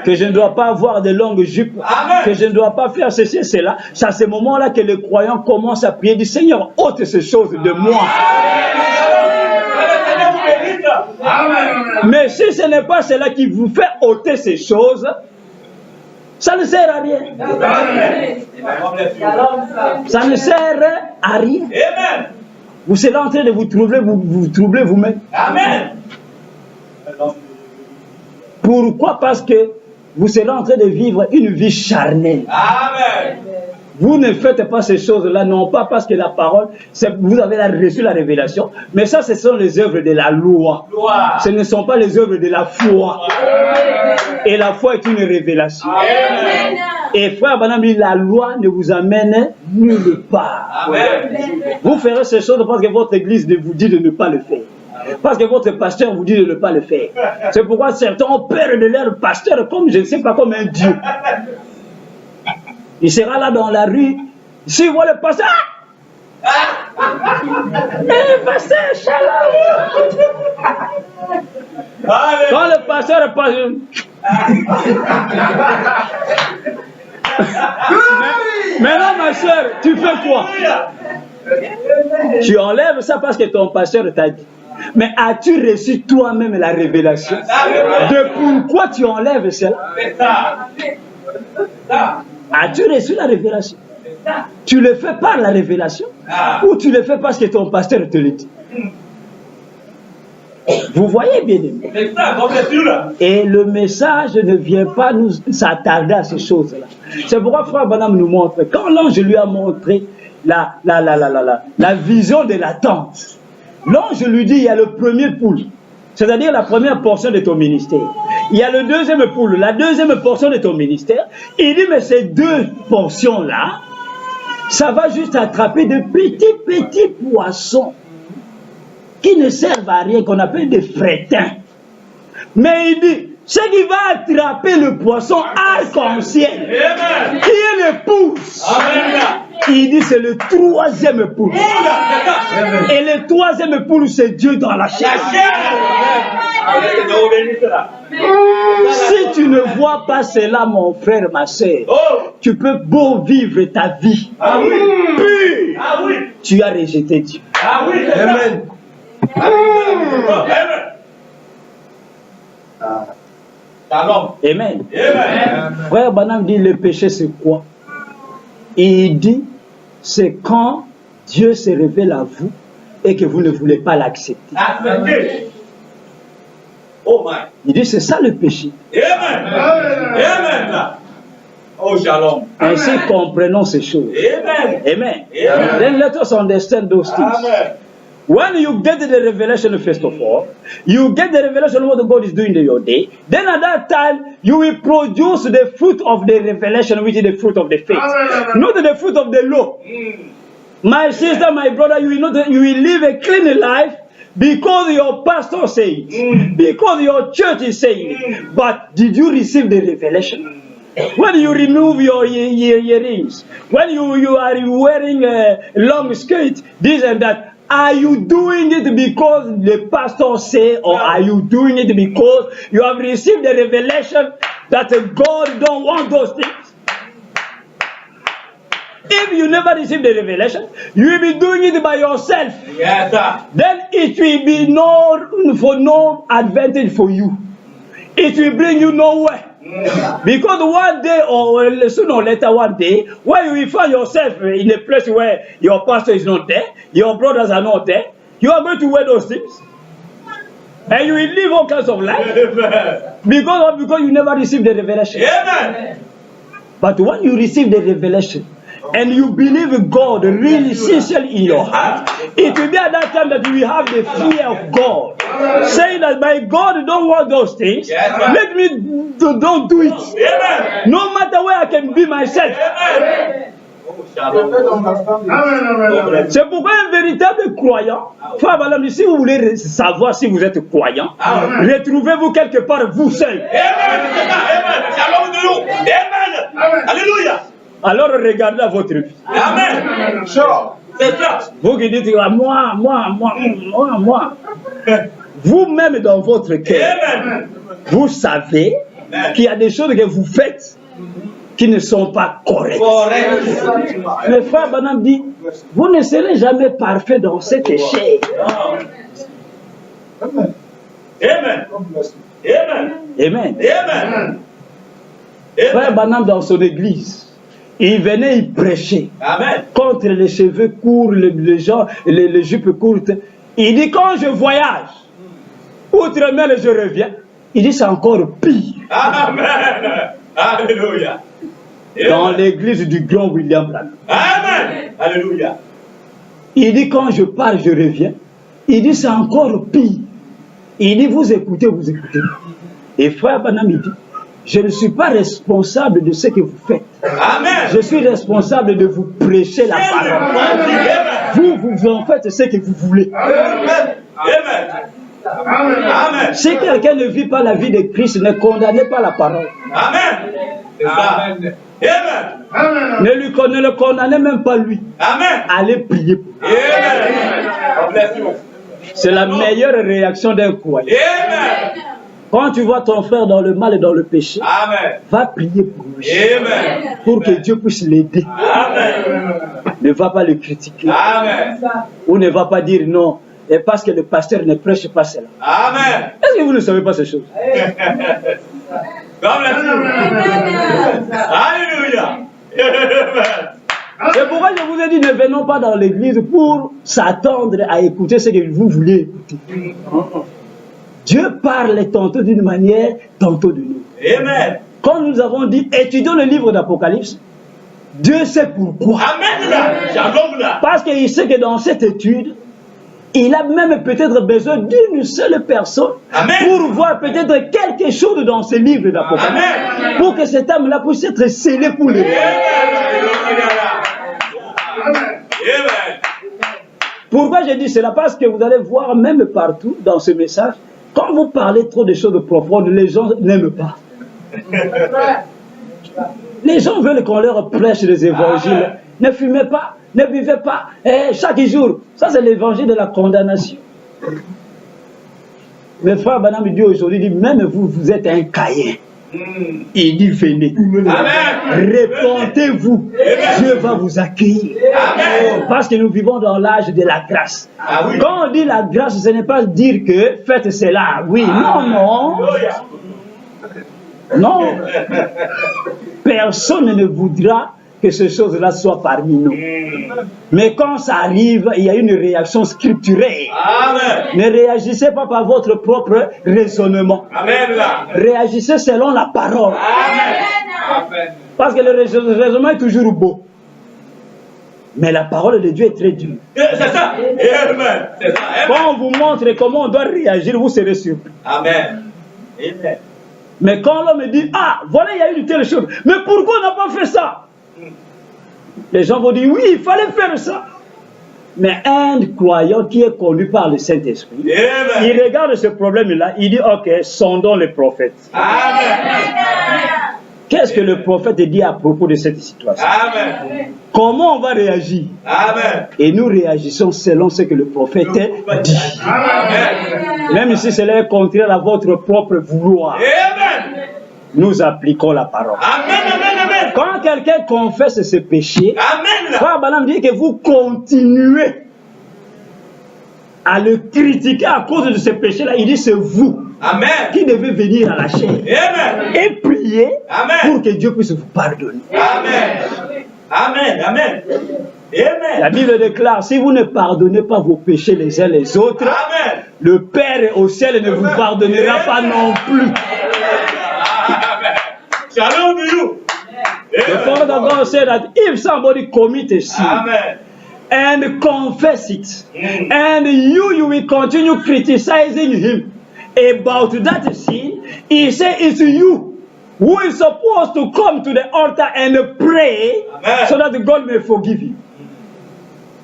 que je ne dois pas avoir de longues jupes, que je ne dois pas faire ceci et cela. C'est à ce moment-là que les croyants commencent à prier, du Seigneur, ôte ces choses de moi. Mais si ce n'est pas cela qui vous fait ôter ces choses, ça ne sert à rien. Ça ne sert à rien. Vous serez en train de vous troubler, vous troublez vous-même. Pourquoi? Parce que vous serez en train de vivre une vie charnelle. Vous ne faites pas ces choses-là, non pas parce que la parole, vous avez reçu la révélation, mais ça, ce sont les œuvres de la loi. Ce ne sont pas les œuvres de la foi. Et la foi est une révélation. Et frère Branham dit, la loi ne vous amène nulle part. Vous ferez ces choses parce que votre église vous dit de ne pas le faire. Parce que votre pasteur vous dit de ne pas le faire. C'est pourquoi certains ont peur de leur pasteur comme, je ne sais pas, comme un dieu. Il sera là dans la rue. S'il voit le pasteur, le pasteur, shalom. Quand le pasteur passe, maintenant ma soeur, tu fais quoi? Tu enlèves ça parce que ton pasteur t'a dit. Mais as-tu reçu toi-même la révélation de pourquoi tu enlèves cela? As-tu reçu la révélation? Tu le fais par la révélation ou tu le fais parce que ton pasteur te le dit? Vous voyez bien aimé. Et le message ne vient pas nous s'attarder à ces choses-là. C'est pourquoi frère Branham nous montre, quand l'ange lui a montré la vision de la tente, l'ange lui dit, il y a le premier poule, c'est-à-dire la première portion de ton ministère. Il y a le deuxième poule, la deuxième portion de ton ministère. Il dit, mais ces deux portions-là, ça va juste attraper de petits poissons qui ne servent à rien, qu'on appelle des frétins. Mais il dit, ce qui va attraper le poisson arc-en-ciel, qui est l'épouse. Il dit, c'est le troisième poule. Et le troisième poule, c'est Dieu dans la chair. Si tu ne vois pas cela, mon frère, ma soeur, tu peux beau vivre ta vie pure, tu as rejeté Dieu. Amen. Amen. Frère Branham dit, le péché c'est quoi? Il dit, c'est quand Dieu se révèle à vous et que vous ne voulez pas l'accepter. Il dit, c'est ça le péché. Amen. Oh, shalom. Ainsi, comprenons ces choses. Amen. Then let us understand those things. Amen. When you get the revelation, first of all, you get the revelation of what God is doing in your day, then at that time, you will produce the fruit of the revelation, which is the fruit of the faith. Not the fruit of the law. My sister, my brother, you will live a clean life because your pastor says it, because your church is saying it. But did you receive the revelation? When you remove your earrings, when you are wearing a long skirt, this and that, are you doing it because the pastor says, or are you doing it because you have received the revelation that God don't want those things? If you never receive the revelation, you will be doing it by yourself. Yes, sir. Then it will be no advantage for you. It will bring you nowhere. Because one day or sooner or later one day, when you will find yourself in a place where your pastor is not there, your brothers are not there, you are going to wear those things. And you will live all kinds of life. Because you never received the revelation. Amen. But when you receive the revelation, and you believe God really sincerely in your heart, it will be at that time that you will have the fear of God. Saying that my God don't want those things, let me don't do it. Amen. No matter where I can be myself. Amen. C'est pourquoi un véritable croyant, frère Balam, si vous voulez savoir si vous êtes croyant, retrouvez-vous quelque part vous seul. Amen. Shalom de nous. Amen. Alléluia. Alors regardez à votre vie. Amen. C'est ça. Vous qui dites moi. Vous-même dans votre cœur, Amen. vous savez qu'il y a des choses que vous faites qui ne sont pas correctes. Le frère Banam dit, vous ne serez jamais parfait dans cette chair. Amen. Amen. Amen. Amen. Amen. Frère Banam dans son église, il venait y prêcher Amen. contre les cheveux courts, les jupes courtes. Il dit, quand je voyage, outre-mer et je reviens, il dit, c'est encore pire. Amen. Alléluia. Dans l'église du grand William Branham. Amen. Alléluia. Il dit, quand je pars, je reviens. Il dit, c'est encore pire. Il dit, vous écoutez. Et frère Branham, il dit, je ne suis pas responsable de ce que vous faites. Amen. Je suis responsable de vous prêcher la parole. Vous en faites ce que vous voulez. Amen. Amen. Si quelqu'un ne vit pas la vie de Christ, ne condamnez pas la parole. Amen. C'est ça. Amen. Ne le condamnez même pas lui. Amen. Allez prier pour lui. Amen. C'est la meilleure réaction d'un croyant. Amen. Quand tu vois ton frère dans le mal et dans le péché, Amen. va prier pour lui. Amen. Pour que Dieu puisse l'aider. Amen. Ne va pas le critiquer. Amen. Ou ne va pas dire non, et parce que le pasteur ne prêche pas cela. Amen. Est-ce que vous ne savez pas ces choses? God bless you. Alléluia. C'est pourquoi je vous ai dit, ne venons pas dans l'église pour s'attendre à écouter ce que vous voulez écouter. Dieu parle tantôt d'une manière, tantôt d'une autre. Amen. Quand nous avons dit, étudions le livre d'Apocalypse, Dieu sait pourquoi. Amen. Parce qu'il sait que dans cette étude, il a même peut-être besoin d'une seule personne. Amen. Pour voir peut-être quelque chose dans ce livre d'Apocalypse. Amen. Pour que cet âme-là puisse être scellé pour le Amen. Pourquoi je dis cela? Parce que vous allez voir même partout dans ce message, quand vous parlez trop de choses profondes, les gens n'aiment pas. Les gens veulent qu'on leur prêche les évangiles. Amen. Ne fumez pas, ne buvez pas. Et chaque jour, ça c'est l'évangile de la condamnation. Mais frère Banam dit aujourd'hui, dit, même vous êtes un Caïn. Il dit venez. Répondez-vous. Dieu va vous accueillir. Amen. Parce que nous vivons dans l'âge de la grâce. Ah, oui. Quand on dit la grâce, ce n'est pas dire que faites cela. Oui, non. Non. Personne ne voudra que ces choses-là soient parmi nous. Mais quand ça arrive, il y a une réaction scripturelle. Amen. Ne réagissez pas par votre propre raisonnement. Amen. Réagissez selon la parole. Amen. Parce que le raisonnement est toujours beau. Mais la parole de Dieu est très dure. C'est ça. Amen. C'est ça. Amen. Quand on vous montre comment on doit réagir, vous serez surpris. Amen. Amen. Mais quand l'homme dit, ah, voilà, il y a eu une telle chose. Mais pourquoi on n'a pas fait ça? Les gens vont dire, oui, il fallait faire ça. Mais un croyant qui est conduit par le Saint-Esprit, il regarde ce problème-là, il dit, ok, sondons les prophètes. Amen. Qu'est-ce que le prophète dit à propos de cette situation? Amen. Comment on va réagir? Amen. Et nous réagissons selon ce que le prophète dit. Amen. Même si cela est contraire à votre propre vouloir, Amen. nous appliquons la parole. Amen. Amen. Amen. Quand quelqu'un confesse ses péchés, Amen. Frère Branham dit que vous continuez à le critiquer à cause de ce péché-là. Il dit c'est vous Amen. qui devez venir à la chair Amen. et prier Amen. pour que Dieu puisse vous pardonner. Amen. Amen. Amen. Amen. La Bible déclare, si vous ne pardonnez pas vos péchés les uns les autres, Amen. le Père au ciel ne vous pardonnera pas non plus. Amen. Shalom to you. The Father of God said that if somebody commit a sin Amen. and confess it, and you will continue criticizing him about that sin, he said it's you who is supposed to come to the altar and pray. Amen. So that God may forgive you.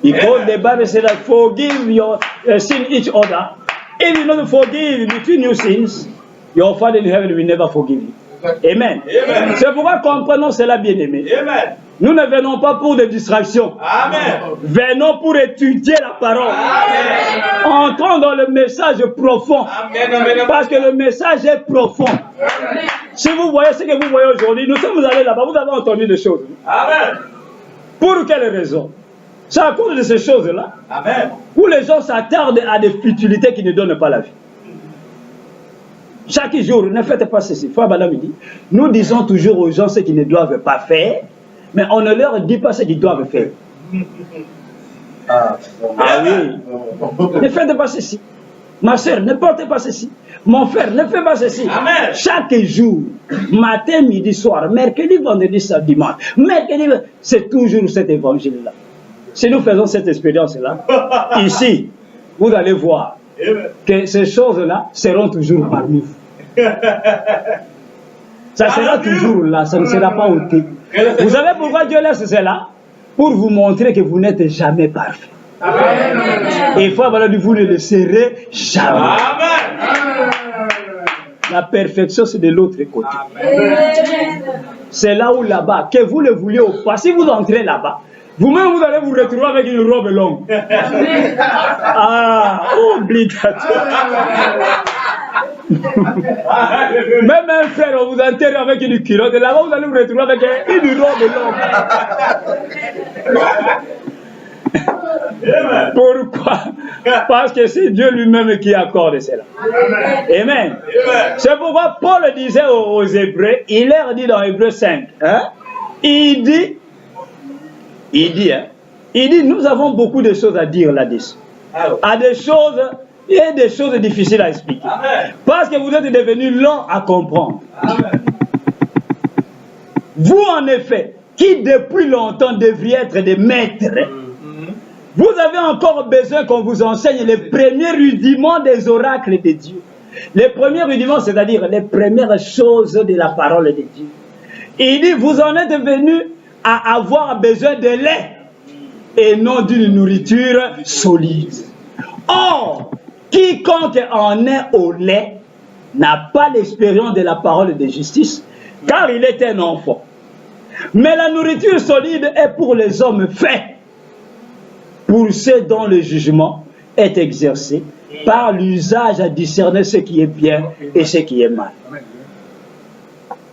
Because the Bible says that forgive your sin each other. If you don't forgive between your sins, your Father in heaven will never forgive you. Amen. Amen. C'est pourquoi comprenons cela, bien-aimés. Amen. Nous ne venons pas pour des distractions. Amen. Venons pour étudier la parole. Amen. Entrons dans le message profond. Amen. Amen. Parce que le message est profond. Amen. Si vous voyez ce que vous voyez aujourd'hui, nous sommes allés là-bas, vous avez entendu des choses. Amen. Pour quelle raison? C'est à cause de ces choses-là. Amen. Où les gens s'attardent à des futilités qui ne donnent pas la vie. Chaque jour, ne faites pas ceci. Frère Branham dit, nous disons toujours aux gens ce qu'ils ne doivent pas faire, mais on ne leur dit pas ce qu'ils doivent faire. Ah oui. Ne faites pas ceci. Ma soeur, ne portez pas ceci. Mon frère, ne faites pas ceci. Amen. Chaque jour, matin, midi, soir, mercredi, vendredi, samedi, dimanche, mercredi, c'est toujours cet évangile-là. Si nous faisons cette expérience-là, ici, vous allez voir que ces choses-là seront toujours parmi vous. Ça sera toujours là, ça ne sera pas ôté. Vous savez pourquoi Dieu laisse cela? Pour vous montrer que vous n'êtes jamais parfait. Amen. Et frère, voilà, vous ne le serez jamais. Amen. La perfection, c'est de l'autre côté. C'est là ou là-bas, que vous le vouliez ou pas. Si vous entrez là-bas, vous-même, vous allez vous retrouver avec une robe longue. Ah, obligatoire. Même un frère, on vous enterre avec une culotte. Et là-bas, vous allez vous retrouver avec une robe longue. Pourquoi? Parce que c'est Dieu lui-même qui accorde cela. Amen. C'est pourquoi Paul disait aux Hébreux, il leur dit dans Hébreux 5, hein, il dit, nous avons beaucoup de choses à dire là-dessus. Il y a des choses difficiles à expliquer. Amen. Parce que vous êtes devenus lents à comprendre. Amen. Vous, en effet, qui depuis longtemps devriez être des maîtres, vous avez encore besoin qu'on vous enseigne les premiers rudiments des oracles de Dieu. Les premiers rudiments, c'est-à-dire les premières choses de la parole de Dieu. Il dit, vous en êtes venus à avoir besoin de lait et non d'une nourriture solide. Or, quiconque en est au lait n'a pas l'expérience de la parole de justice, car il est un enfant. Mais la nourriture solide est pour les hommes faits, pour ceux dont le jugement est exercé par l'usage à discerner ce qui est bien et ce qui est mal.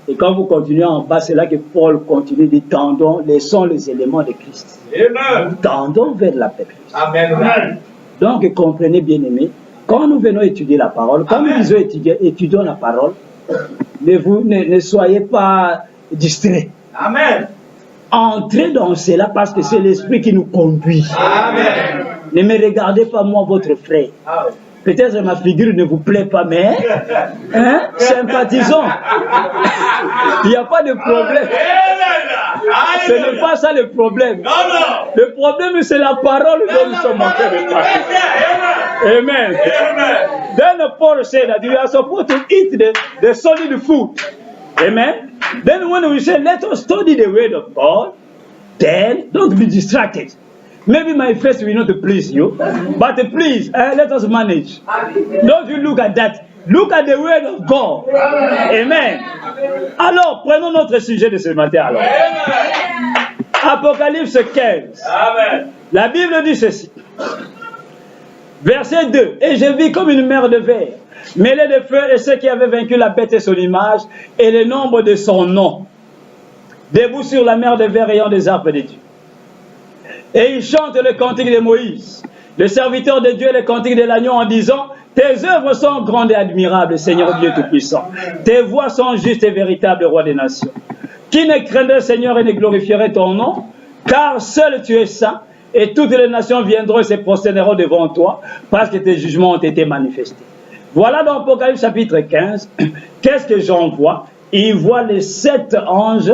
Et quand vous continuez en bas, c'est là que Paul continue de tendons, laissons les éléments de Christ. Amen. Tendons vers la perfection. Amen. Donc, comprenez, bien-aimés, quand nous venons étudier la parole, quand nous disons étudions la parole, ne soyez pas distraits. Amen. Entrez dans cela parce que c'est l'Esprit qui nous conduit. Amen. Ne me regardez pas moi, votre frère. Peut-être ma figure ne vous plaît pas, mais sympathisons. Il n'y a pas de problème. Ce n'est pas ça le problème. Le problème, c'est la parole dont nous sommes en train de parler. Amen. Then Paul said that you are supposed to eat the solid food. Amen. Then when we say, let us study the word of God, then don't be distracted. Maybe my face will not please you, but please, let us manage. Don't you look at that. Look at the word of God. Amen. Alors, prenons notre sujet de ce matin. Alors. Apocalypse 15. Amen. La Bible dit ceci. Verset 2. Et je vis comme une mer de verre, mêlée de feu, et ceux qui avaient vaincu la bête et son image, et le nombre de son nom, debout sur la mer de verre ayant des arpes de Dieu. Et ils chantent le cantique de Moïse, le serviteur de Dieu, le cantique de l'agneau, en disant: tes œuvres sont grandes et admirables, Seigneur Dieu Tout-Puissant. Tes voies sont justes et véritables, Roi des nations. Qui ne craindrait, Seigneur, et ne glorifierait ton nom? Car seul tu es saint, et toutes les nations viendront et se prosterneront devant toi, parce que tes jugements ont été manifestés. Voilà dans Apocalypse chapitre 15, qu'est-ce que Jean voit? Il voit les 7 anges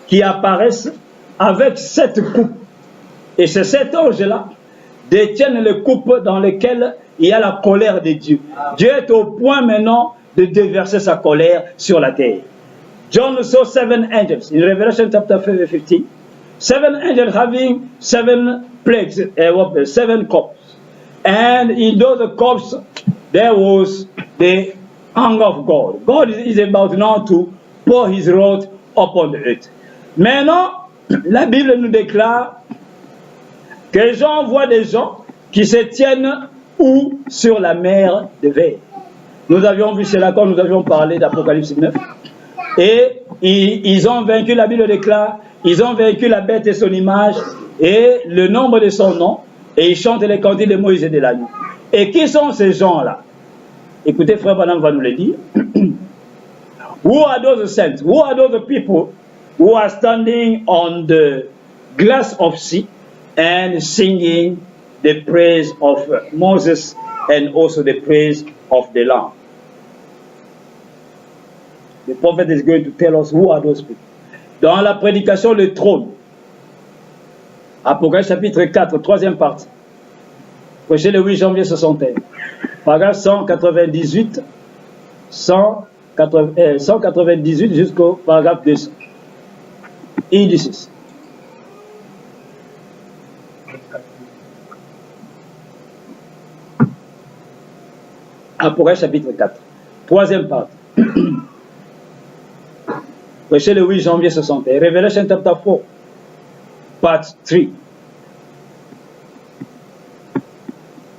qui apparaissent avec 7 coupes. Et ces 7 anges-là détiennent les coupes dans lesquelles il y a la colère de Dieu. Dieu est au point maintenant de déverser sa colère sur la terre. John saw 7 angels in Revelation chapter 15. 7 angels having 7 plagues, 7 cups. And in those cups, there was the anger of God. God is about now to pour his wrath upon the earth. Maintenant, la Bible nous déclare que Jean voit des gens qui se tiennent où? Sur la mer de verre. Nous avions vu cela quand nous avions parlé d'Apocalypse 9. Et ils ont vaincu, la Bible déclare, ils ont vaincu la bête et son image et le nombre de son nom. Et ils chantent les cantiques de Moïse et de l'agneau. Et qui sont ces gens-là? Écoutez, frère Branham va nous le dire. Who are those saints? Who are those people who are standing on the glass of sea and singing the praise of Moses and also the praise of the Lamb? The prophet is going to tell us who are those people. Dans la prédication, le trône. Apocalypse chapitre 4, troisième partie. Prêché le 8 janvier 61. Paragraphe 198, 198 jusqu'au paragraphe 200. Il dit ceci. Apocalypse chapitre 4, troisième partie. Prêché le 8 janvier 61. Revelation chapter 4, part 3.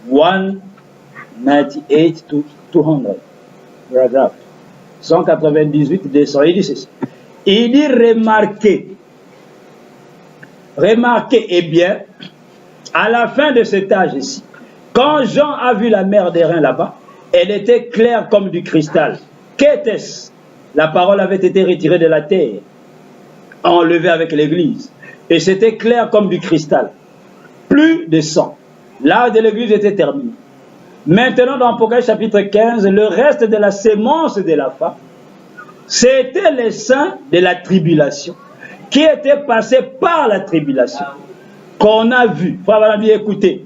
198 to 200. Paragraphe 198, 200. Il dit ceci. Il dit remarquez. Remarquez, eh bien, à la fin de cet âge ici, quand Jean a vu la mer des reins là-bas, elle était claire comme du cristal. Qu'était-ce? La parole avait été retirée de la terre, enlevée avec l'église. Et c'était clair comme du cristal. Plus de sang. L'âge de l'église était terminé. Maintenant, dans Apocalypse chapitre 15, le reste de la sémence de la femme, c'était les saints de la tribulation, qui étaient passés par la tribulation, qu'on a vu, frère Alain, écoutez,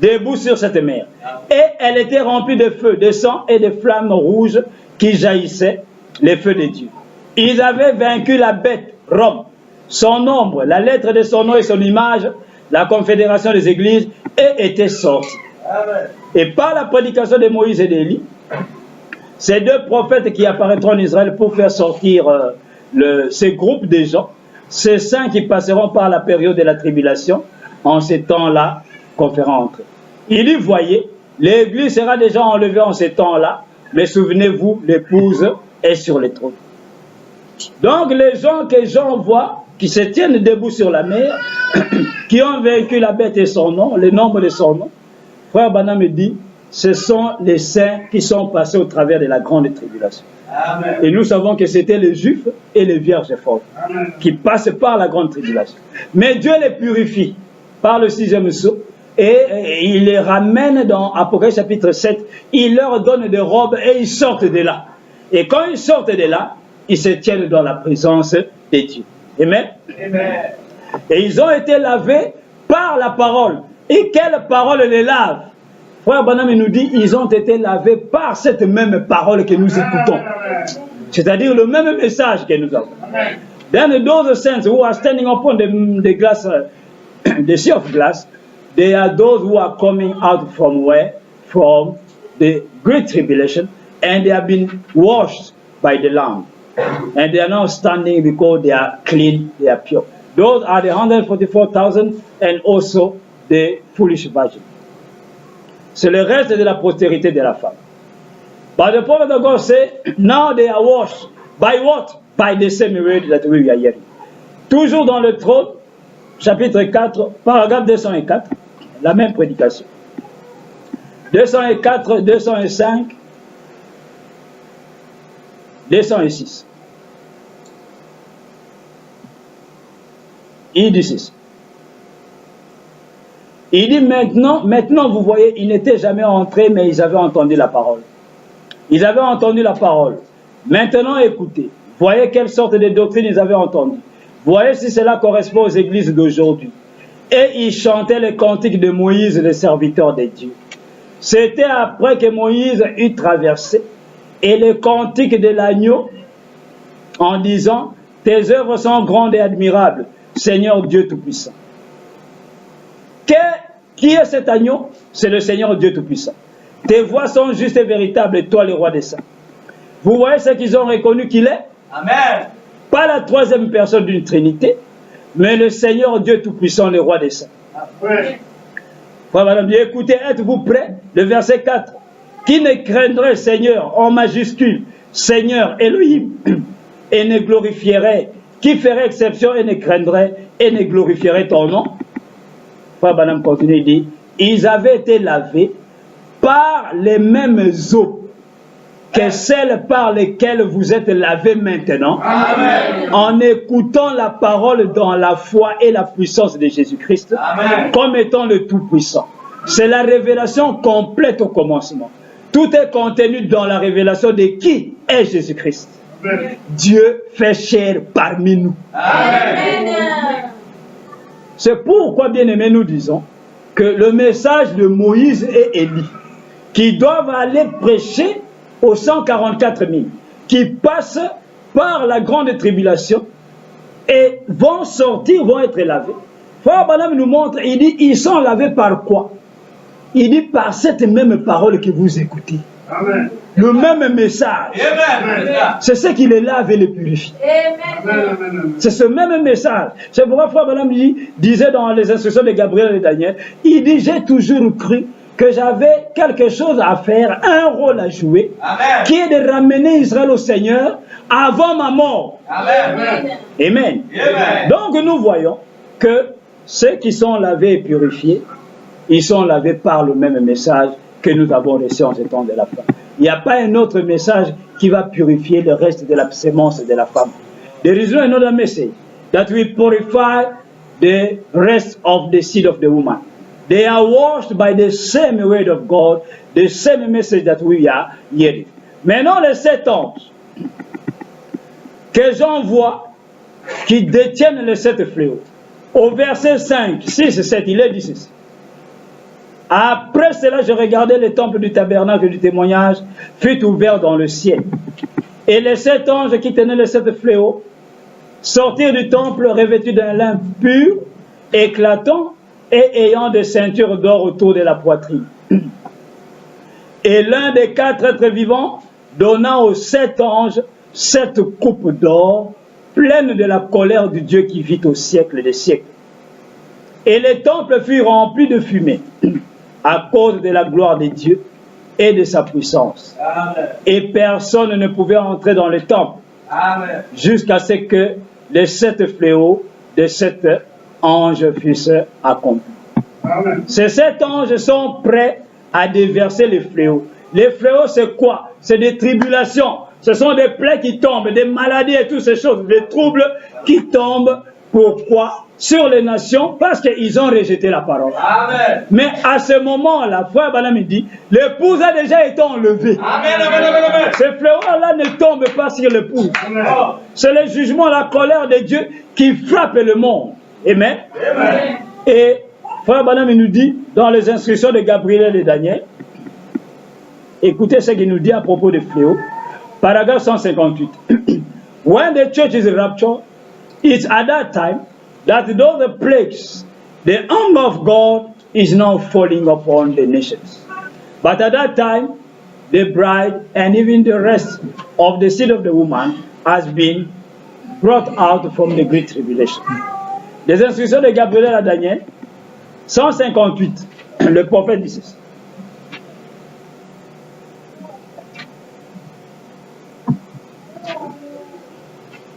debout sur cette mer. Et elle était remplie de feu, de sang et de flammes rouges qui jaillissaient, les feux de Dieu. Ils avaient vaincu la bête, Rome, son ombre, la lettre de son nom et son image, la confédération des églises, et étaient sortis. Et par la prédication de Moïse et d'Élie, ces 2 prophètes qui apparaîtront en Israël pour faire sortir ces groupes de gens, ces saints qui passeront par la période de la tribulation, en ces temps-là, qu'on fera entrer. Il y voyait, l'église sera déjà enlevée en ces temps-là, mais souvenez-vous, l'épouse est sur le trône. Donc les gens que Jean voit, qui se tiennent debout sur la mer, qui ont vaincu la bête et son nom, le nombre de son nom, frère Branham me dit, ce sont les saints qui sont passés au travers de la grande tribulation. Amen. Et nous savons que c'était les Juifs et les vierges folles qui passent par la grande tribulation. Mais Dieu les purifie par le 6e sceau et il les ramène dans Apocalypse chapitre 7. Il leur donne des robes et ils sortent de là. Et quand ils sortent de là, ils se tiennent dans la présence de Dieu. Amen. Amen. Et ils ont été lavés par la parole. Et quelle parole les lave? Frère Branham nous dit, ils ont été lavés par cette même parole que nous écoutons. C'est-à-dire le même message que nous avons. Then those saints who are standing upon the glass, the sea of glass, they are those who are coming out from where? From the great tribulation, and they have been washed by the Lamb. And they are now standing because they are clean, they are pure. Those are the 144,000 and also the foolish virgin. C'est le reste de la postérité de la femme. But the prophet of God said, now they are washed. By what? By the same word that we are hearing. Toujours dans le trône, chapitre 4, paragraphe 204, la même prédication. 204, 205, 206. Il dit ceci. Il dit maintenant vous voyez, ils n'étaient jamais entrés, mais ils avaient entendu la parole. Ils avaient entendu la parole. Maintenant écoutez, voyez quelle sorte de doctrine ils avaient entendu. Voyez si cela correspond aux églises d'aujourd'hui. Et ils chantaient les cantiques de Moïse, le serviteur de Dieu. C'était après que Moïse eut traversé, et les cantiques de l'agneau, en disant, tes œuvres sont grandes et admirables, Seigneur Dieu Tout-Puissant. Qui est cet agneau? C'est le Seigneur Dieu Tout-Puissant. Tes voix sont justes et véritables, et toi le roi des saints. Vous voyez ce qu'ils ont reconnu qu'il est? Amen. Pas la troisième personne d'une Trinité, mais le Seigneur Dieu Tout-Puissant, le roi des saints. Amen. Voilà, bien écoutez, êtes-vous prêts? Le verset 4. Qui ne craindrait Seigneur en majuscule, Seigneur Elohim, et ne glorifierait, qui ferait exception et ne craindrait et ne glorifierait ton nom? Frère Branham continue, il dit, ils avaient été lavés par les mêmes eaux que celles par lesquelles vous êtes lavés maintenant. Amen. En écoutant la parole dans la foi et la puissance de Jésus-Christ comme étant le Tout-Puissant. C'est la révélation complète au commencement. Tout est contenu dans la révélation de qui est Jésus-Christ. Dieu fait chair parmi nous. Amen. C'est pourquoi, bien aimés, nous disons que le message de Moïse et Élie, qui doivent aller prêcher aux 144 000, qui passent par la grande tribulation et vont sortir, vont être lavés. Frère Branham nous montre, il dit, ils sont lavés par quoi? Il dit, par cette même parole que vous écoutez. Amen. Le même message. Amen. C'est ce qui les lave et les purifie. Amen. C'est ce même message. C'est pourquoi Frère Branham disait dans les instructions de Gabriel et Daniel, il dit, j'ai toujours cru que j'avais quelque chose à faire, un rôle à jouer, Amen. qui est de ramener Israël au Seigneur avant ma mort. Amen. Amen. Amen. Donc nous voyons que ceux qui sont lavés et purifiés, ils sont lavés par le même message que nous avons reçu en ce temps de la fin. Il n'y a pas un autre message qui va purifier le reste de la sémence de la femme. There is no another message that will purify the rest of the seed of the woman. They are washed by the same word of God, the same message that we are hearing. Maintenant, les 7 anges que Jean voit qui détiennent les 7 fléaux, au verset 5, 6 et 7, il est dit ceci. Après cela, je regardais le temple du tabernacle du témoignage fut ouvert dans le ciel. Et les 7 anges qui tenaient les 7 fléaux sortirent du temple revêtus d'un lin pur, éclatant et ayant des ceintures d'or autour de la poitrine. Et l'un des 4 êtres vivants donna aux 7 anges 7 coupes d'or pleines de la colère du Dieu qui vit au siècle des siècles. Et les temples furent remplis de fumée à cause de la gloire de Dieu et de sa puissance. Amen. Et personne ne pouvait entrer dans le temple Amen. jusqu'à ce que les 7 fléaux de 7 anges fussent accomplis. Amen. Ces 7 anges sont prêts à déverser les fléaux. Les fléaux, c'est quoi? C'est des tribulations. Ce sont des plaies qui tombent, des maladies et toutes ces choses, des troubles qui tombent. Pourquoi? Sur les nations, parce qu'ils ont rejeté la parole. Amen. Mais à ce moment-là, frère Branham dit, l'épouse a déjà été enlevée. Amen, amen, amen, amen. Ces fléaux-là ne tombent pas sur l'épouse. C'est le jugement, la colère de Dieu qui frappe le monde. Amen. Amen. Et frère Branham nous dit, dans les instructions de Gabriel et Daniel, écoutez ce qu'il nous dit à propos des fléaux. Paragraphe 158. When the church is raptured, it's at that time that those plagues, the anger of God is now falling upon the nations. But at that time, the bride and even the rest of the seed of the woman has been brought out from the great tribulation. Les instructions de Gabriel à Daniel, 158, le prophète dit ceci.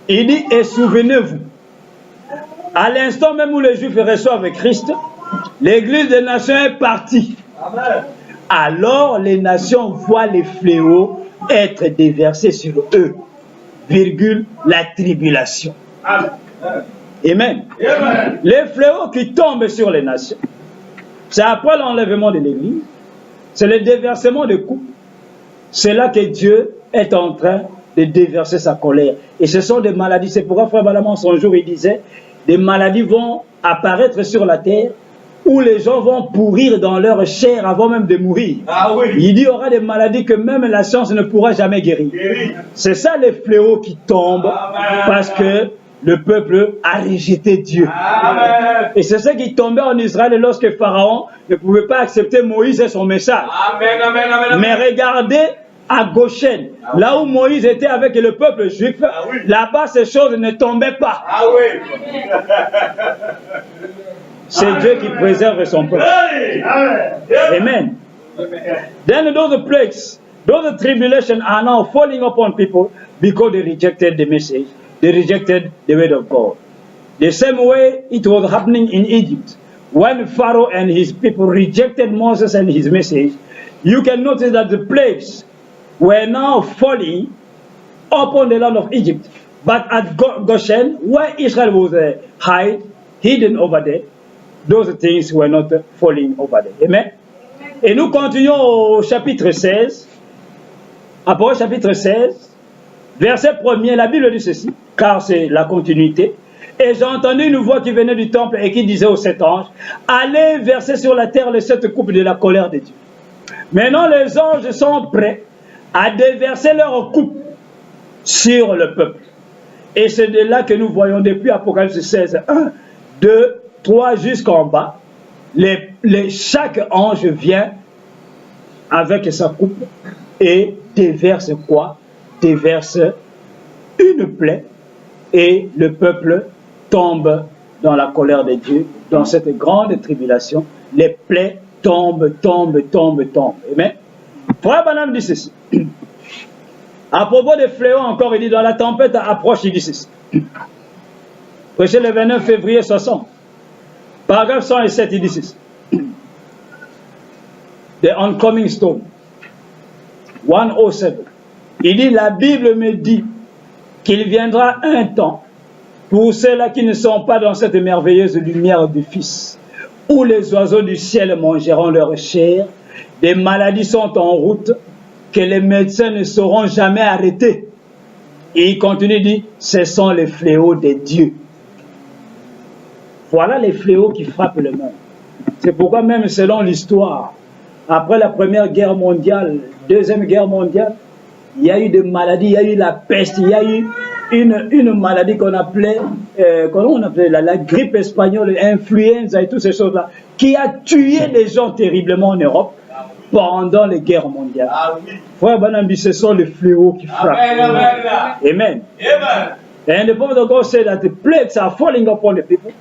Il dit, et souvenez-vous, à l'instant même où les Juifs reçoivent Christ, l'Église des nations est partie. Amen. Alors les nations voient les fléaux être déversés sur eux, virgule, la tribulation. Amen. Amen. Amen. Les fléaux qui tombent sur les nations, c'est après l'enlèvement de l'Église, c'est le déversement de coups. C'est là que Dieu est en train de déverser sa colère. Et ce sont des maladies. C'est pourquoi Frère Balaam, son jour, il disait, des maladies vont apparaître sur la terre où les gens vont pourrir dans leur chair avant même de mourir. Ah oui. Il dit, il y aura des maladies que même la science ne pourra jamais guérir. C'est ça les fléaux qui tombent. Amen. Parce que le peuple a rejeté Dieu. Amen. Et c'est ça qui tombait en Israël lorsque Pharaon ne pouvait pas accepter Moïse et son message. Amen, amen, amen. Mais regardez à Goshen, là où Moïse était avec le peuple juif, oui. là-bas ces choses ne tombaient pas. Ah oui. C'est Dieu qui préserve son peuple. Hey. Amen. Then those plagues, those tribulations are now falling upon people because they rejected the message. They rejected the word of God. The same way it was happening in Egypt. When Pharaoh and his people rejected Moses and his message, you can notice that the plagues were now falling upon the land of Egypt. But at Goshen, where Israel was hidden over there, those things were not falling over there. Amen. Et nous continuons au chapitre 16. Après chapitre 16, verset 1er, la Bible dit ceci, car c'est la continuité. Et j'ai entendu une voix qui venait du temple et qui disait aux 7 anges, allez verser sur la terre les 7 coupes de la colère de Dieu. Maintenant les anges sont prêts à déverser leurs coupes sur le peuple. Et c'est de là que nous voyons depuis Apocalypse 16, 1, 2, 3 jusqu'en bas, chaque ange vient avec sa coupe et déverse quoi? Déverse une plaie et le peuple tombe dans la colère de Dieu, dans cette grande tribulation. Les plaies tombent. Amen. Frère Branham dit ceci. À propos des fléaux encore, il dit dans la tempête approche, il dit ceci. Prêché le 29 février 60. Paragraphe 107, il dit ceci. The oncoming storm. 107. Il dit, la Bible me dit qu'il viendra un temps pour ceux-là qui ne sont pas dans cette merveilleuse lumière du Fils, où les oiseaux du ciel mangeront leur chair, des maladies sont en route que les médecins ne sauront jamais arrêter. Et il continue, il dit, ce sont les fléaux de Dieu. Voilà les fléaux qui frappent le monde. C'est pourquoi même selon l'histoire, après la Première Guerre mondiale, Deuxième Guerre mondiale, il y a eu des maladies, il y a eu la peste, il y a eu une maladie qu'on appelait, la grippe espagnole, l'influenza et toutes ces choses-là, qui a tué les gens terriblement en Europe pendant les guerres mondiales. Ah oui. Frère Banambi, ce sont les fléaux qui frappent. Amen. Amen. Amen. And the prophet of God said that the plagues are falling upon the people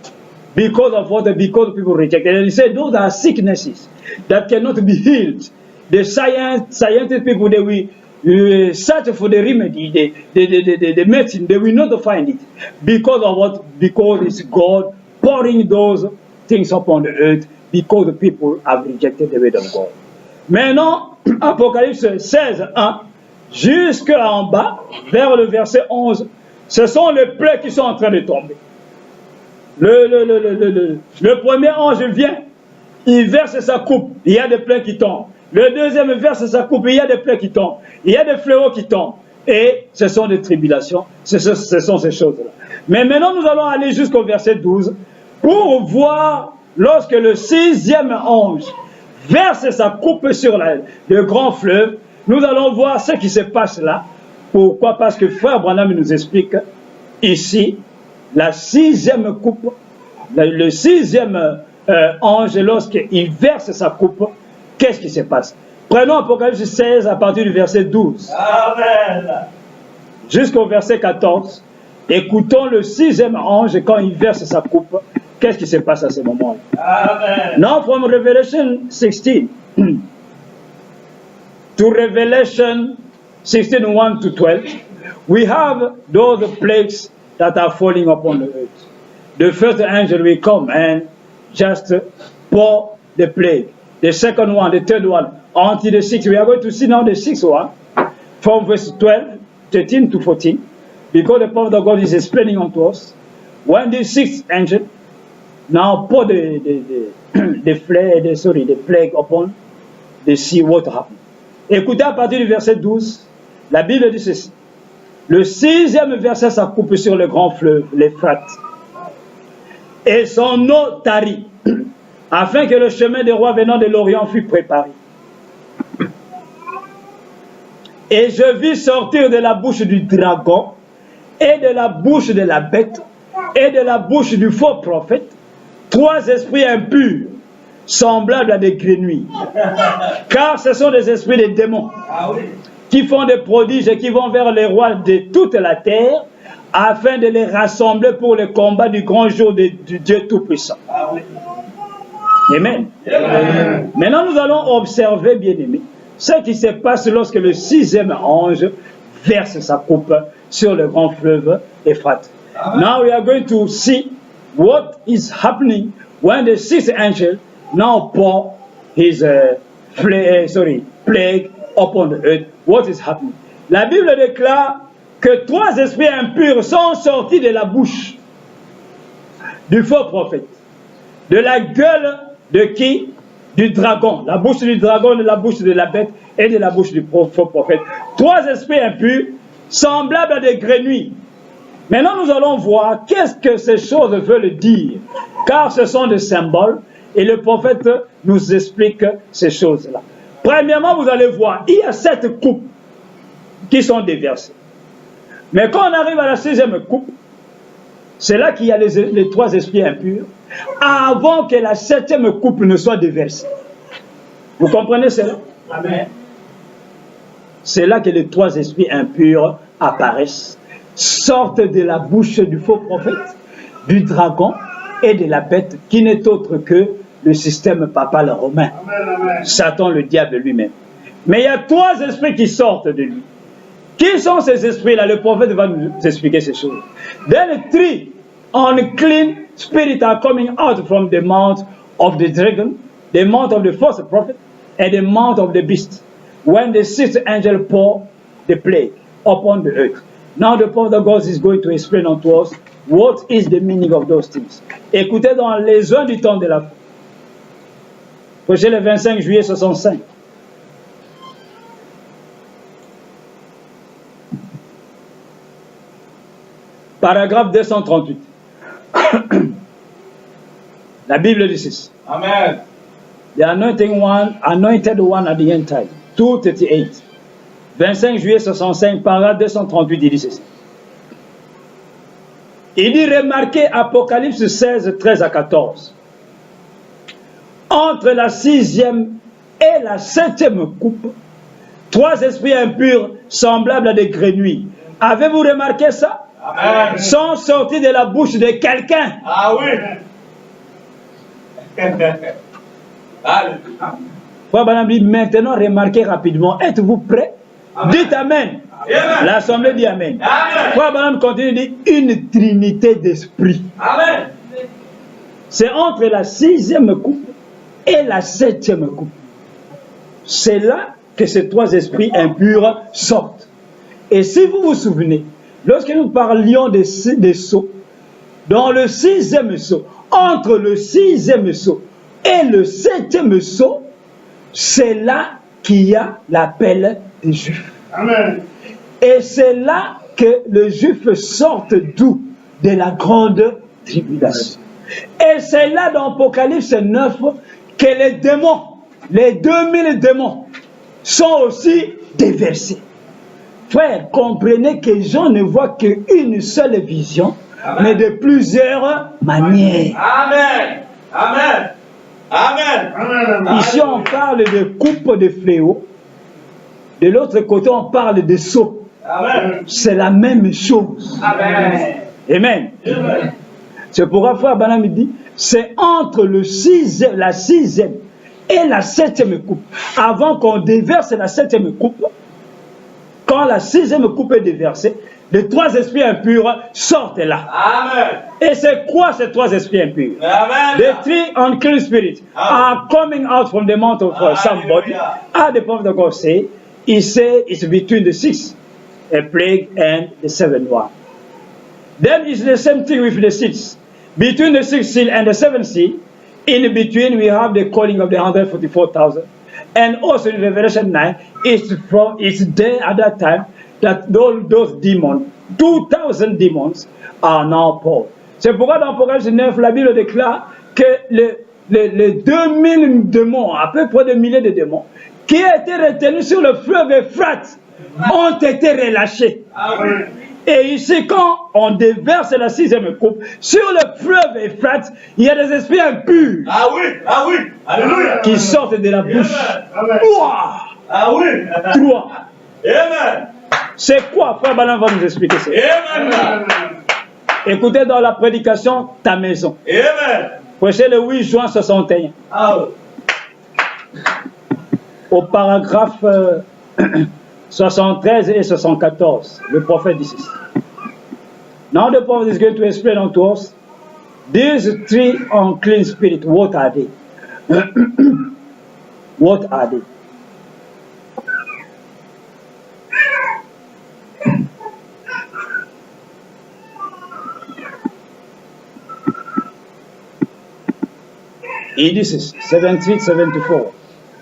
because of what? Because people reject. And he said those are sicknesses that cannot be healed. The scientific people, they will search for the remedy, the medicine, they will not find it. Because of what? Because it's God pouring those things upon the earth because the people have rejected the word of God. Maintenant, Apocalypse 16, 1, jusqu'en bas, vers le verset 11, ce sont les plaies qui sont en train de tomber. Le premier ange vient, il verse sa coupe, il y a des plaies qui tombent. Le deuxième verse sa coupe, il y a des plaies qui tombent. Il y a des fléaux qui tombent. Et ce sont des tribulations, ce sont ces choses-là. Mais maintenant, nous allons aller jusqu'au verset 12 pour voir lorsque le sixième ange verse sa coupe sur le grand fleuve. Nous allons voir ce qui se passe là. Pourquoi? Parce que Frère Branham nous explique ici la sixième coupe, le sixième ange, lorsqu'il verse sa coupe, qu'est-ce qui se passe? Prenons Apocalypse 16 à partir du verset 12. Amen. Jusqu'au verset 14. Écoutons le sixième ange quand il verse sa coupe. Qu'est-ce qui se passe à ce moment-là? Amen. Now from Revelation 16 to Revelation 16, 1 to 12, we have those plagues that are falling upon the earth. The first angel will come and just pour the plague. The second one, the third one, until the sixth. We are going to see now the sixth one, from verse 12, 13 to 14, because the prophet of God is explaining unto us, when the sixth angel now pour the plague upon the sea, what happened? Écoutez à partir du verset 12, la Bible dit ceci. Le sixième verset s'accoupe sur le grand fleuve, l'Euphrate, et son eau tarit, afin que le chemin des rois venant de l'Orient fût préparé. Et je vis sortir de la bouche du dragon, et de la bouche de la bête, et de la bouche du faux prophète, trois esprits impurs, semblables à des grenouilles. Car ce sont des esprits des démons, qui font des prodiges et qui vont vers les rois de toute la terre, afin de les rassembler pour le combat du grand jour du Dieu Tout-Puissant. Amen. Amen. Maintenant, nous allons observer, bien-aimés, ce qui se passe lorsque le sixième ange verse sa coupe sur le grand fleuve Euphrate. Now we are going to see what is happening when the sixth angel now pour his plague upon the earth. What is happening? La Bible déclare que trois esprits impurs sont sortis de la bouche du faux prophète, de la gueule de qui? Du dragon. La bouche du dragon, de la bouche de la bête et de la bouche du faux prophète. Trois esprits impurs, semblables à des grenouilles. Maintenant, nous allons voir qu'est-ce que ces choses veulent dire. Car ce sont des symboles et le prophète nous explique ces choses-là. Premièrement, vous allez voir, il y a 7 coupes qui sont déversées. Mais quand on arrive à la sixième coupe, c'est là qu'il y a les trois esprits impurs, avant que la septième coupe ne soit déversée. Vous comprenez cela? Amen. C'est là que les trois esprits impurs apparaissent, sortent de la bouche du faux prophète, du dragon et de la bête, qui n'est autre que le système papal romain. Amen. Satan, le diable lui-même. Mais il y a trois esprits qui sortent de lui. Qui sont ces esprits-là? Le prophète va nous expliquer ces choses. Then 3 unclean spirits are coming out from the mouth of the dragon, the mouth of the false prophet, and the mouth of the beast, when the sixth angel poured the plague upon the earth. Now the prophet of God is going to explain unto us what is the meaning of those things. Écoutez dans les heures du temps de la fin. Prêché le 25 juillet 65. Paragraphe 238. La Bible dit ceci. Amen. The anointed one at the end time. 238. 25 juillet 65, paragraphe 238, il dit ceci. Il dit, remarquez Apocalypse 16, 13 à 14. Entre la sixième et la septième coupe, trois esprits impurs semblables à des grenouilles. Avez-vous remarqué ça? Amen. Sont sortis de la bouche de quelqu'un. Ah oui. Frère Branham dit, maintenant remarquez rapidement. Êtes-vous prêts? Amen. Dites Amen. L'Assemblée dit Amen. Frère Branham continue, dit une trinité d'esprit. Amen. C'est entre la sixième coupe et la septième coupe. c'est là que ces trois esprits impurs sortent. Et si vous vous souvenez, lorsque nous parlions des sceaux, dans le 6e sceau, entre le 6e sceau et le 7e sceau, c'est là qu'il y a l'appel des Juifs. Amen. Et c'est là que les Juifs sortent d'où? De la grande tribulation. Et c'est là dans Apocalypse 9 que les démons, les 2000 démons, sont aussi déversés. Frère, comprenez que Jean ne voit qu'une seule vision, amen, mais de plusieurs manières. Amen. Amen. Amen. Amen. Ici, on parle de coupe de fléau. De l'autre côté, on parle de sceau. C'est la même chose. Amen. Amen. Amen. C'est pourquoi Frère Branham dit, c'est entre la 6e et la 7e coupe. Avant qu'on déverse la 7e coupe, quand la 6e coupe est déversée, les trois esprits impurs sortent là. Amen. Et c'est quoi ces trois esprits impurs? Amen. The three unclean spirits are coming out from the mouth of somebody. At the point of God say, he said it's between the 6th a plague and the 7th one. Then it's the same thing with the 6th. Between the 6th seal and the 7th seal, in between we have the calling of the 144,000. And also in Revelation 9, it's there at that time that those demons, 2,000 demons, are now poured. C'est pourquoi dans Apocalypse 9, la Bible déclare que les 2000 démons, à peu près des milliers de démons, qui étaient retenus sur le fleuve Euphrate, ont été relâchés. Amen. Et ici, quand on déverse la 6e coupe, sur le fleuve Euphrate, il y a des esprits impurs. Ah oui, alléluia, qui sortent de la bouche. Amen. Ah oui, 3. Amen. C'est quoi, Frère Branham va nous expliquer ça. Amen. Écoutez dans la prédication, ta maison. Amen. Prêchez le 8 juin 61. Ah. Au paragraphe 73 et 74, le prophète dit ceci. Now the prophet is going to explain unto us these three unclean spirits. What are they? What are they? Il dit ceci, 78-74.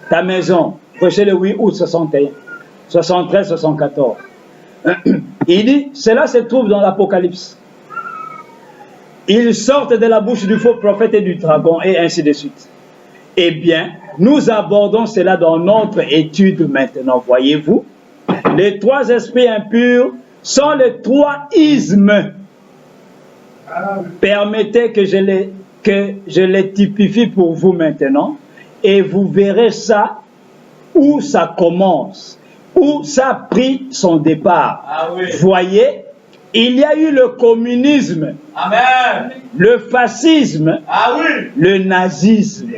Ta maison, prêché le 8 août 61, 73-74. Il dit, cela se trouve dans l'Apocalypse. Ils sortent de la bouche du faux prophète et du dragon, et ainsi de suite. Eh bien, nous abordons cela dans notre étude maintenant. Voyez-vous, les trois esprits impurs sont les trois ismes. Permettez que je les typifie pour vous maintenant, et vous verrez ça, où ça commence, où ça a pris son départ. Ah oui. Voyez, il y a eu le communisme, amen, le fascisme, ah oui, le nazisme.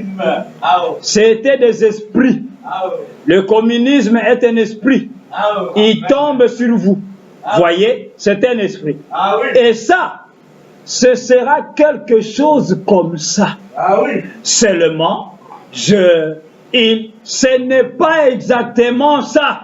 Ah oui. C'était des esprits. Ah oui. Le communisme est un esprit. Ah oui. Il tombe sur vous. Ah voyez, c'est un esprit. Ah oui. Et ça, ce sera quelque chose comme ça. Ah oui. Seulement, ce n'est pas exactement ça.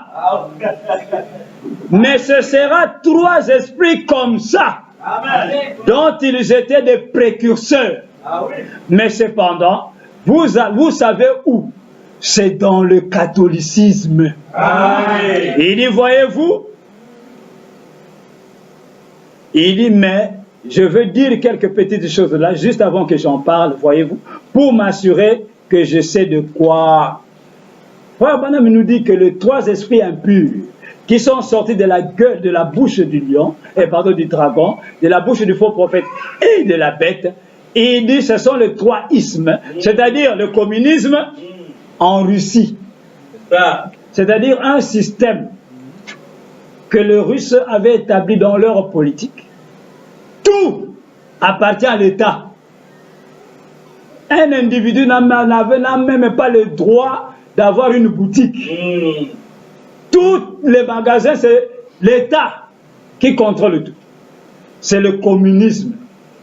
Mais ce sera trois esprits comme ça. Amen. Dont ils étaient des précurseurs. Ah oui. Mais cependant, vous savez où? C'est dans le catholicisme. Amen. Il dit, voyez-vous? Il dit, mais je veux dire quelques petites choses là, juste avant que j'en parle, voyez-vous, pour m'assurer que je sais de quoi. Frère Branham nous dit que les trois esprits impurs qui sont sortis de la gueule, de la bouche du lion, du dragon, de la bouche du faux prophète et de la bête, il dit que ce sont les trois ismes, c'est-à-dire le communisme en Russie. C'est-à-dire un système que les Russes avaient établi dans leur politique. Tout appartient à l'État. Un individu n'a même pas le droit d'avoir une boutique. Tous les magasins, c'est l'État qui contrôle tout. C'est le communisme.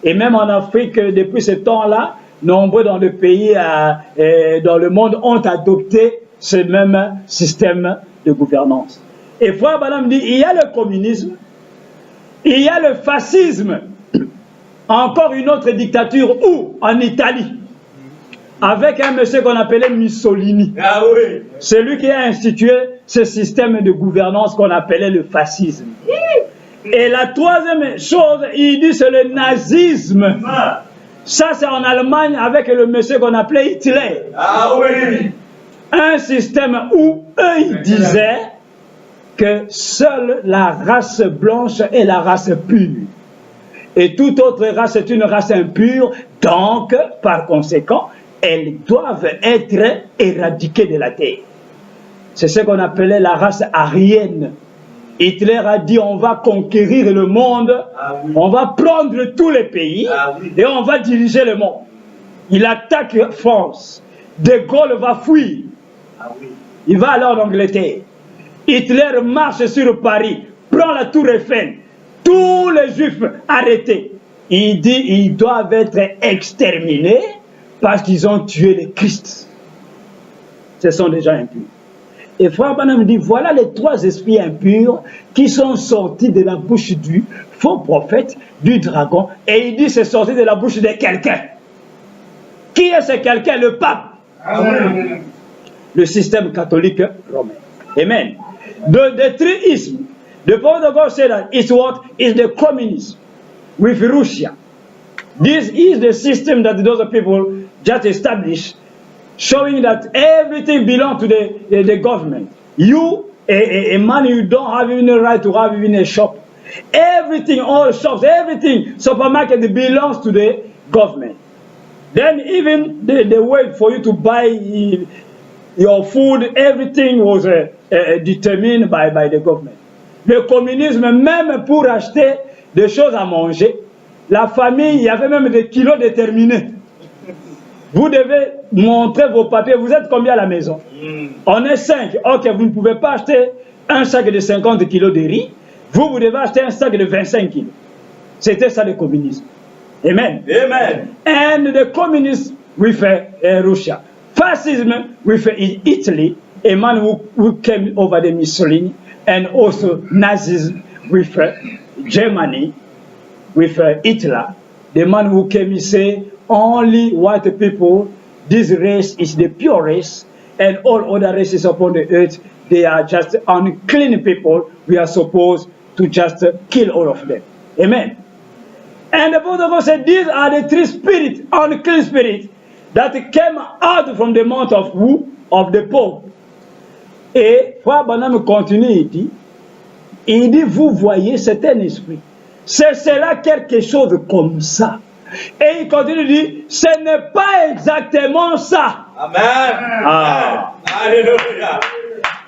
Et même en Afrique, depuis ce temps-là, nombreux dans le pays, dans le monde, ont adopté ce même système de gouvernance. Et frère Branham dit, il y a le communisme, il y a le fascisme, encore une autre dictature, où en Italie, avec un monsieur qu'on appelait Mussolini. Ah oui. Celui qui a institué ce système de gouvernance qu'on appelait le fascisme. Et la troisième chose, il dit, c'est le nazisme. Ça, c'est en Allemagne avec le monsieur qu'on appelait Hitler. Ah oui. Un système où eux, ils disaient que seule la race blanche est la race pure. Et toute autre race est une race impure. Donc, par conséquent, elles doivent être éradiquées de la terre. C'est ce qu'on appelait la race aryenne. Hitler a dit, on va conquérir le monde, on va prendre tous les pays et on va diriger le monde. Il attaque France. De Gaulle va fuir. Il va alors en Angleterre. Hitler marche sur Paris, prend la tour Eiffel. Tous les juifs arrêtés. Il dit, ils doivent être exterminés parce qu'ils ont tué le Christ. Ce sont des gens impurs. Et frère Branham dit, voilà les trois esprits impurs qui sont sortis de la bouche du faux prophète, du dragon. Et il dit, c'est sorti de la bouche de quelqu'un. Qui est ce quelqu'un? Le pape. Amen. Le système catholique romain. Amen. The triism. The Father of God said that it's what? Is the communism with Russia. This is the system that those people just established, showing that everything belongs to the government. You, a man, you don't have even a right to have even a shop. Everything, all shops, everything, supermarket belongs to the government. Then even the way for you to buy your food, everything was determined by the government. Le communisme, même pour acheter des choses à manger, la famille, il y avait même des kilos déterminés. Vous devez montrer vos papiers. Vous êtes combien à la maison? On est 5. Ok, vous ne pouvez pas acheter un sac de 50 kilos de riz. Vous devez acheter un sac de 25 kilos. C'était ça le communisme. Amen. Amen. And the communism with Russia. Fascism with Italy. A man who came over the Mussolini. And also Nazism with Germany. With Hitler. The man who came, he said, only white people, this race is the pure race, and all other races upon the earth, they are just unclean people. We are supposed to just kill all of them. Amen. And the Father God said, these are the three spirits, unclean spirits, that came out from the mouth of who? Of the Pope. Et Frère Branham continue, il dit, vous voyez, c'est un esprit. Ce sera quelque chose comme ça. Et il continue de dire, ce n'est pas exactement ça. Amen. Ah. Alléluia.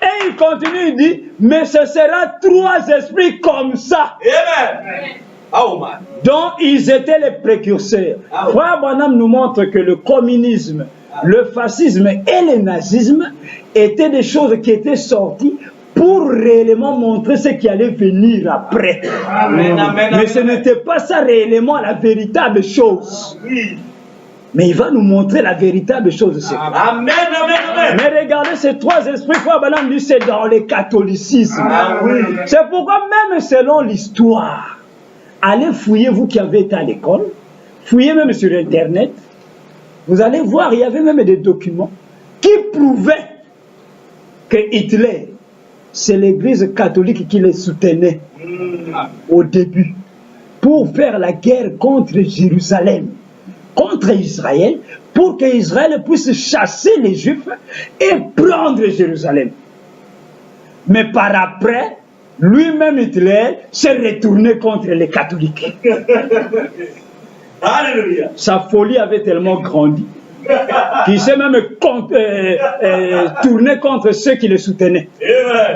Et il continue de dire, mais ce sera trois esprits comme ça. Amen. Oh man. Donc ils étaient les précurseurs. Frère Branham nous montre que le communisme, le fascisme et le nazisme étaient des choses qui étaient sorties pour réellement montrer ce qui allait venir après. Amen, amen, mais ce n'était pas ça réellement la véritable chose. Mais il va nous montrer la véritable chose. Amen, amen, amen. Mais regardez ces trois esprits, frère Branham dit, c'est dans le catholicisme. C'est pourquoi même selon l'histoire, allez fouiller, vous qui avez été à l'école, fouillez même sur Internet, vous allez voir, il y avait même des documents qui prouvaient que Hitler, c'est l'église catholique qui les soutenait au début pour faire la guerre contre Jérusalem, contre Israël, pour qu'Israël puisse chasser les Juifs et prendre Jérusalem. Mais par après, lui-même Hitler s'est retourné contre les catholiques. Alléluia. Sa folie avait tellement grandi qu'il s'est même tourné contre ceux qui le soutenaient.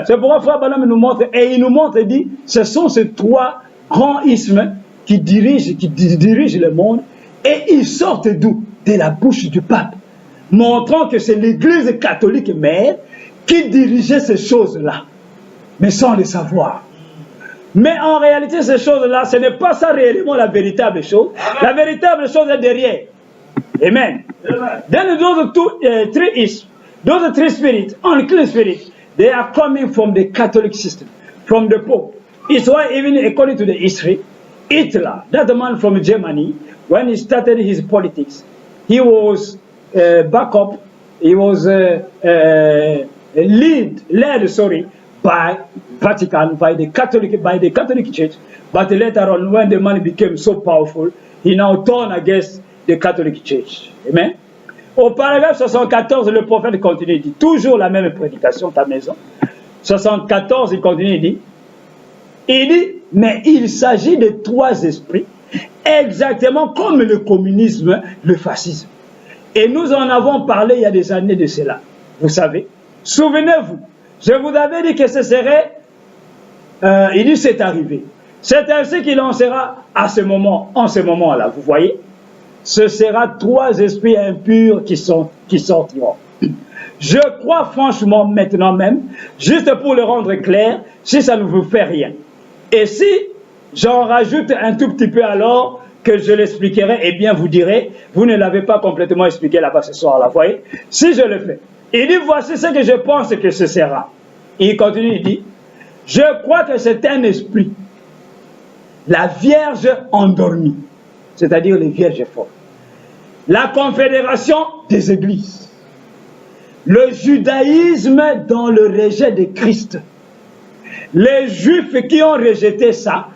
C'est pourquoi Frère Branham nous montre, et il nous montre et dit, ce sont ces trois grands ismes qui dirigent le monde, et ils sortent d'où? De la bouche du pape, montrant que c'est l'église catholique mère qui dirigeait ces choses-là, mais sans le savoir. Mais en réalité, ces choses-là, ce n'est pas ça réellement la véritable chose. La véritable chose est derrière. Amen. Then those two three is Those three spirits, unclean spirits, they are coming from the Catholic system, from the Pope. It's why even according to the history, Hitler, that man from Germany, when he started his politics, he was he was led by Vatican, by the Catholic Church. But later on, when the man became so powerful, he now turned against the Catholic Church. Amen. Au paragraphe 74, le prophète continue, il dit, toujours la même prédication, ta maison. 74, il continue, il dit, mais il s'agit de trois esprits, exactement comme le communisme, le fascisme. Et nous en avons parlé il y a des années de cela. Vous savez, souvenez-vous, je vous avais dit que ce serait, il dit c'est arrivé. C'est ainsi qu'il en sera à ce moment, en ce moment-là, vous voyez. Ce sera trois esprits impurs qui sortiront. Je crois franchement maintenant même, juste pour le rendre clair, si ça ne vous fait rien. Et si j'en rajoute un tout petit peu alors que je l'expliquerai, eh bien vous direz, vous ne l'avez pas complètement expliqué là-bas ce soir-là, vous voyez. Si je le fais, il dit, voici ce que je pense que ce sera. Il continue, il dit, je crois que c'est un esprit, la Vierge endormie, c'est-à-dire les vierges folles, la confédération des églises, le judaïsme dans le rejet de Christ, les juifs qui ont rejeté ça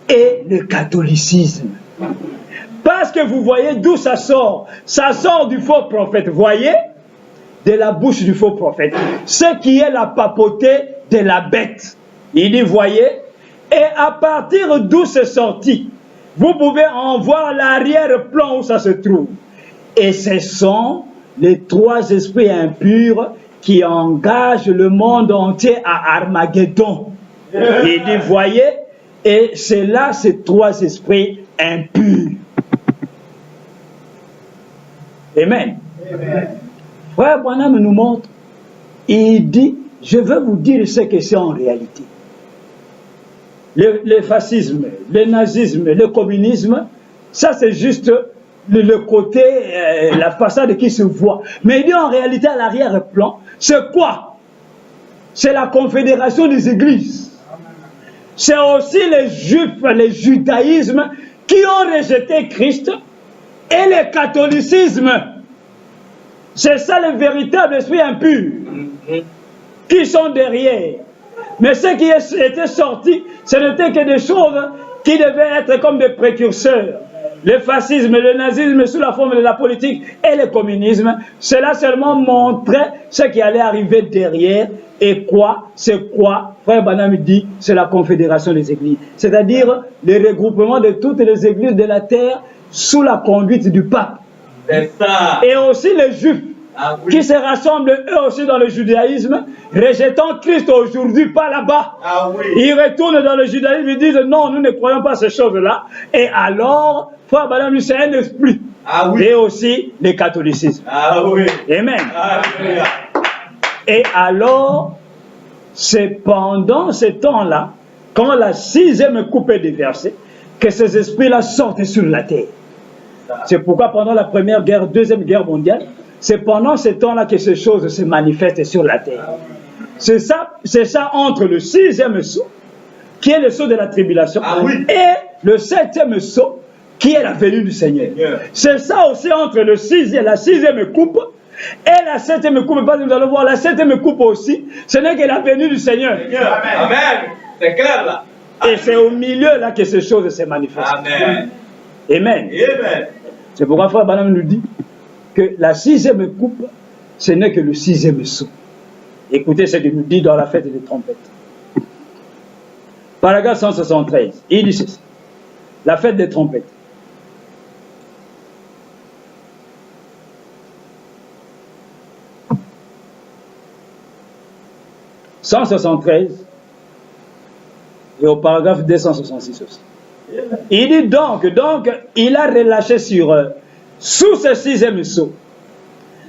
et le catholicisme. Parce que vous voyez d'où ça sort du faux prophète, voyez, de la bouche du faux prophète, ce qui est la papauté de la bête. Il dit, voyez, et à partir d'où c'est sorti, vous pouvez en voir l'arrière-plan où ça se trouve. Et ce sont les trois esprits impurs qui engagent le monde entier à Armageddon. Il dit, voyez, et c'est là ces trois esprits impurs. Amen. Amen. Frère Branham nous montre, il dit, je veux vous dire ce que c'est en réalité. Le fascisme, le nazisme, le communisme, ça c'est juste le côté, la façade qui se voit. Mais il dit en réalité à l'arrière-plan, c'est quoi? C'est la confédération des églises. C'est aussi les juifs, le judaïsme qui ont rejeté Christ et le catholicisme. C'est ça le véritable esprit impur qui sont derrière. Mais ce qui était sorti, ce n'était que des choses qui devaient être comme des précurseurs. Le fascisme, le nazisme sous la forme de la politique et le communisme, cela seulement montrait ce qui allait arriver derrière. Et quoi? C'est quoi? Frère Branham dit, c'est la confédération des églises. C'est-à-dire le regroupement de toutes les églises de la terre sous la conduite du pape. C'est ça. Et aussi les juifs. Ah, oui. Qui se rassemblent eux aussi dans le judaïsme, rejetant Christ aujourd'hui, pas là-bas. Ah, oui. Ils retournent dans le judaïsme et disent non, nous ne croyons pas à ces choses-là. Et alors, frère Branham, c'est un esprit. Ah, oui. Et aussi le catholicisme. Ah, oui. Amen. Ah, oui. Et alors, c'est pendant ce temps-là, quand la sixième coupe est déversée, que ces esprits-là sortent sur la terre. C'est pourquoi pendant la première guerre, deuxième guerre mondiale, c'est pendant ce temps-là que ces choses se manifestent sur la terre. C'est ça entre le sixième sceau, qui est le sceau de la tribulation, et le septième sceau, qui est la venue du Seigneur. C'est ça aussi entre la sixième coupe et la septième coupe. Parce que nous allons voir la septième coupe aussi, ce n'est que la venue du Seigneur. Amen. C'est clair là. Et c'est au milieu là que ces choses se manifestent. Amen. Amen. Amen. C'est pourquoi Frère Branham nous dit que la sixième coupe, ce n'est que le sixième sceau. Écoutez ce qu'il nous dit dans la fête des trompettes. Paragraphe 173, il dit ceci. La fête des trompettes. « 173 et au paragraphe 266 aussi. Il dit donc, il a relâché sous ce sixième sceau,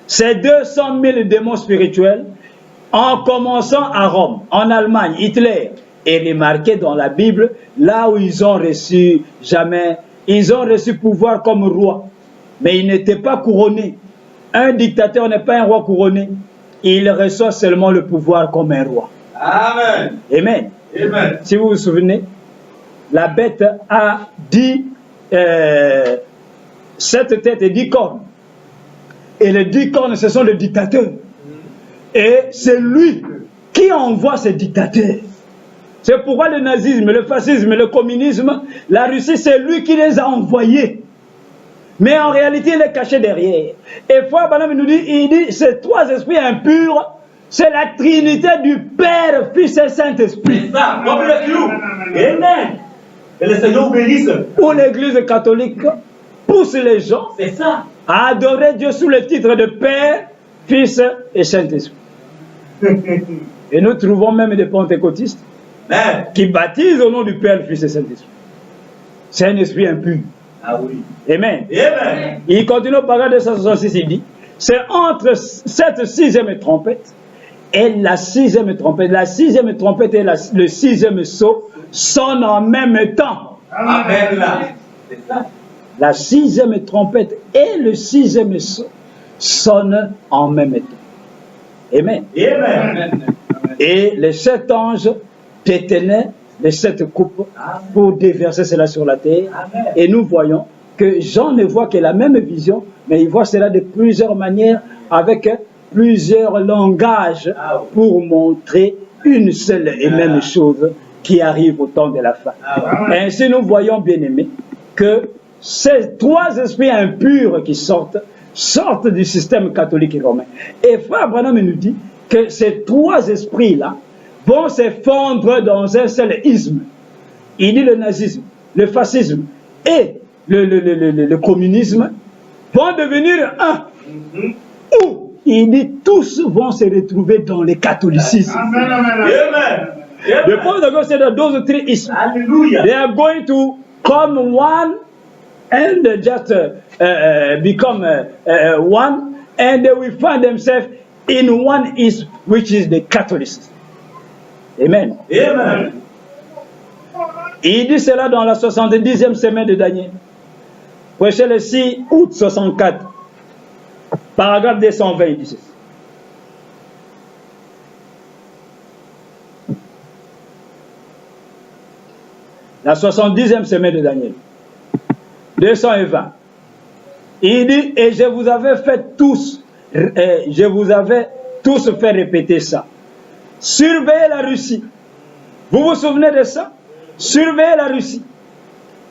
ces 200 000 démons spirituels, en commençant à Rome, en Allemagne, Hitler, et remarqué dans la Bible, là où ils ont reçu pouvoir comme roi, mais ils n'étaient pas couronnés. Un dictateur n'est pas un roi couronné. il reçoit seulement le pouvoir comme un roi. Amen. Amen. Amen. Si vous vous souvenez, la bête a 10 7 têtes et 10 cornes. Et les 10 cornes, ce sont les dictateurs. Et c'est lui qui envoie ces dictateurs. C'est pourquoi le nazisme, le fascisme, le communisme, la Russie, c'est lui qui les a envoyés. Mais en réalité, il est caché derrière. Et Frère Branham nous dit, il dit, ces 3 esprits impurs, c'est la Trinité du Père, Fils et Saint-Esprit. C'est ça. God bless you. Amen. Que le Seigneur vous bénisse. Où l'Église catholique pousse les gens C'est ça. à adorer Dieu sous le titre de Père, Fils et Saint-Esprit. Et nous trouvons même des pentecôtistes qui baptisent au nom du Père, Fils et Saint-Esprit. C'est un esprit impur. Ah oui. Amen. Amen. Il continue au paragraphe 266, il dit, c'est entre cette 6e trompette et la 6e trompette. La 6e trompette et le 6e sceau sonnent en même temps. Amen. C'est ça. La 6e trompette et le 6e sceau sonnent en même temps. Amen. Amen. Et les 7 anges détenaient les 7 coupes pour déverser cela sur la terre. Amen. Et nous voyons que Jean ne voit que la même vision, mais il voit cela de plusieurs manières, avec plusieurs langages pour montrer une seule et même chose qui arrive au temps de la fin. Ainsi, nous voyons, bien aimés, que ces 3 esprits impurs qui sortent du système catholique et romain. Et Frère Branham nous dit que ces 3 esprits-là vont se fondre dans un seul isme. Il dit le nazisme, le fascisme et le communisme vont devenir un. Ou il dit tous vont se retrouver dans le catholicisme. Amen. The point of God said that those 3 isms, Hallelujah. they are going to come one and just become one, and they will find themselves in one ism, which is the Catholicism. Amen. Amen. Il dit cela dans la 70e semaine de Daniel. Prêché le 6 août 64. Paragraphe 220, il dit ceci. La 70e semaine de Daniel. 220. Il dit, et je vous avais tous fait répéter ça. Surveillez la Russie. Vous vous souvenez de ça? Surveillez la Russie.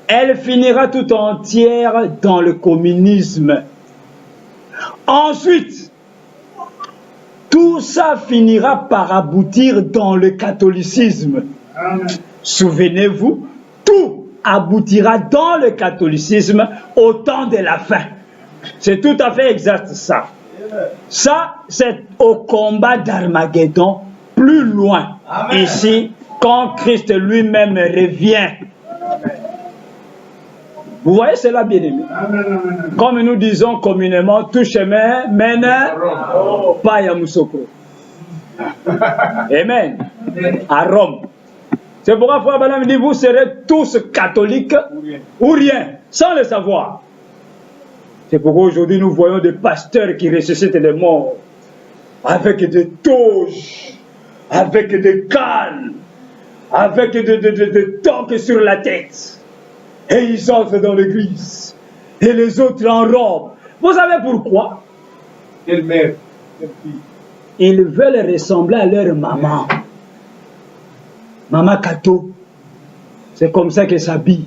Elle finira tout entière dans le communisme. Ensuite, tout ça finira par aboutir dans le catholicisme. Souvenez-vous, tout aboutira dans le catholicisme au temps de la fin. C'est tout à fait exact ça. Ça, c'est au combat d'Armageddon, plus loin. Amen. Ici, quand Christ lui-même revient. Vous voyez cela, bien aimé. Comme nous disons communément, tout chemin mène pas à Yamoussoukro. Amen. À Rome. C'est pourquoi Frère Branham dit, vous serez tous catholiques ou rien, sans le savoir. C'est pourquoi aujourd'hui nous voyons des pasteurs qui ressuscitent les morts, avec des toges, avec des cannes, avec des toques sur la tête. Et ils entrent dans l'église. Et les autres en robe. Vous savez pourquoi? Quelle mère? Ils veulent ressembler à leur maman. Maman Kato. C'est comme ça qu'elle s'habille.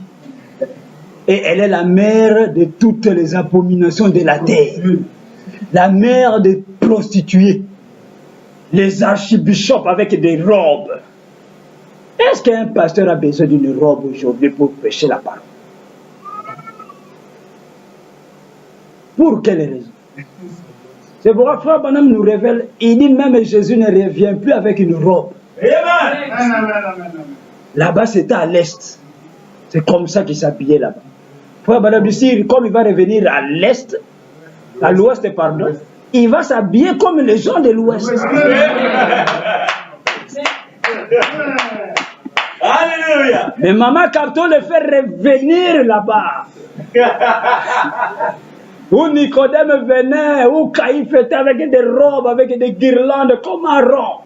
Et elle est la mère de toutes les abominations de la terre. La mère des prostituées. Les archibishops avec des robes. Est-ce qu'un pasteur a besoin d'une robe aujourd'hui pour prêcher la parole? Pour quelle raison? C'est pourquoi Frère Branham nous révèle, il dit même Jésus ne revient plus avec une robe. Là-bas c'était à l'est. C'est comme ça qu'il s'habillait là-bas. Frère Branham dit, comme il va revenir à l'est, à l'ouest, pardon, il va s'habiller comme les gens de l'ouest. Alléluia. Mais Maman Carton le fait revenir là-bas. où Nicodème venait, où Caïphe était avec des robes, avec des guirlandes comme Aaron,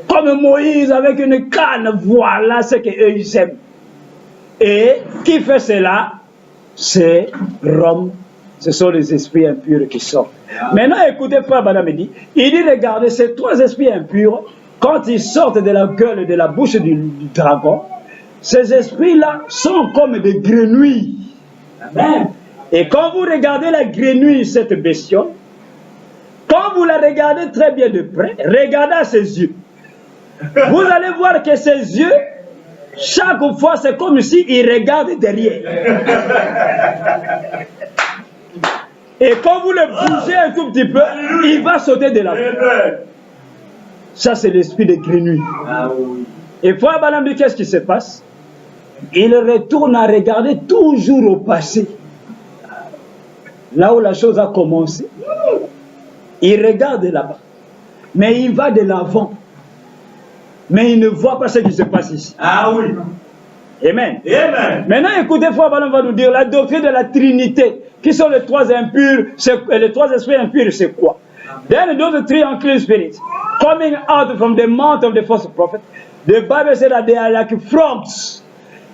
comme Moïse avec une canne. Voilà ce qu'eux ils aiment. Et qui fait cela? C'est Rome. Ce sont les esprits impurs qui sortent. Maintenant, écoutez, frère Madame dit, il dit, regardez, ces trois esprits impurs, quand ils sortent de la gueule, de la bouche du dragon, ces esprits-là sont comme des grenouilles. Amen. Et quand vous regardez la grenouille, cette bestiole, quand vous la regardez très bien de près, regardez à ses yeux. Vous allez voir que ses yeux, chaque fois, c'est comme s'il regarde derrière. Et quand vous le bougez un tout petit peu, il va sauter de la main. Ça, c'est l'esprit de grenouille. Et frère Balaam dit, qu'est-ce qui se passe? Il retourne à regarder toujours au passé. Là où la chose a commencé. Il regarde là-bas. Mais il va de l'avant. Mais il ne voit pas ce qui se passe ici. Ah oui. Amen. Amen. Maintenant, écoutez, frère Balaam va nous dire la doctrine de la Trinité. Qui sont les trois impurs? Les trois esprits impurs, c'est quoi? Then those three unclean spirits coming out from the mouth of the false prophet. The Bible said that they are like frogs.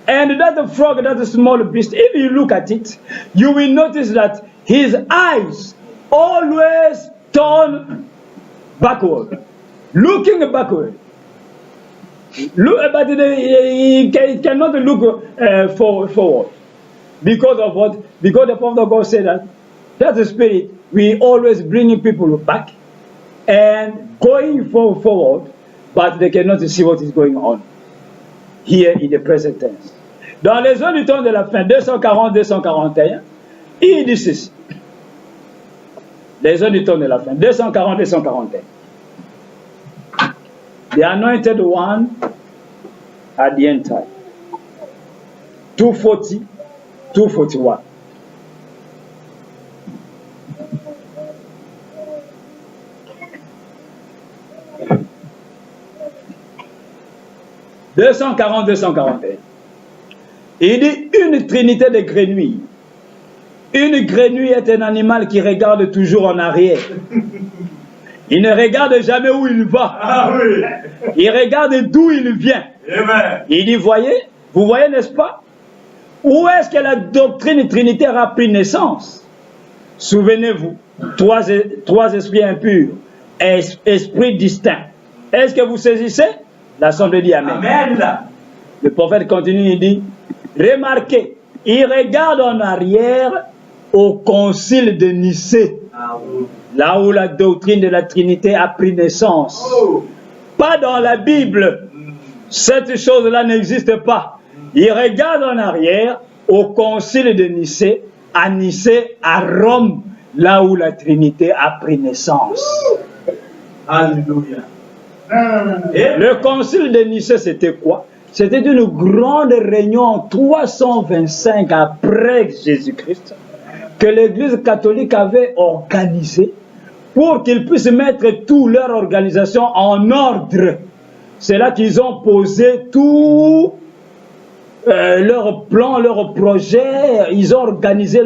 And that frog, that small beast, if you look at it, you will notice that his eyes always turn backward. Looking backward. But he cannot look forward. Because of what? Because the prophet of God said that the spirit will always bring people back and going forward, but they cannot see what is going on here in the present tense. Dans les zones du temps de la fin, 240-241, il dit ceci. Les zones du temps de la fin, 240-241. The anointed one at the end time. 240, 241. « 240-241. Il dit une trinité de grenouilles. Une grenouille est un animal qui regarde toujours en arrière. Il ne regarde jamais où il va. Ah oui. Il regarde d'où il vient. Amen. Il dit, voyez, vous voyez, n'est-ce pas? Où est-ce que la doctrine trinitaire a pris naissance? Souvenez-vous, trois esprits impurs, esprits distincts. Est-ce que vous saisissez? L'Assemblée dit Amen. Amen. Le prophète continue, il dit, remarquez, il regarde en arrière au concile de Nicée, là où la doctrine de la Trinité a pris naissance. Pas dans la Bible. Cette chose-là n'existe pas. Il regarde en arrière au concile de Nicée, à Rome, là où la Trinité a pris naissance. Alléluia. Le concile de Nicée, c'était quoi? C'était une grande réunion en 325 après Jésus-Christ que l'Église catholique avait organisée pour qu'ils puissent mettre toute leur organisation en ordre. C'est là qu'ils ont posé tout leur plan, leur projet. Ils ont organisé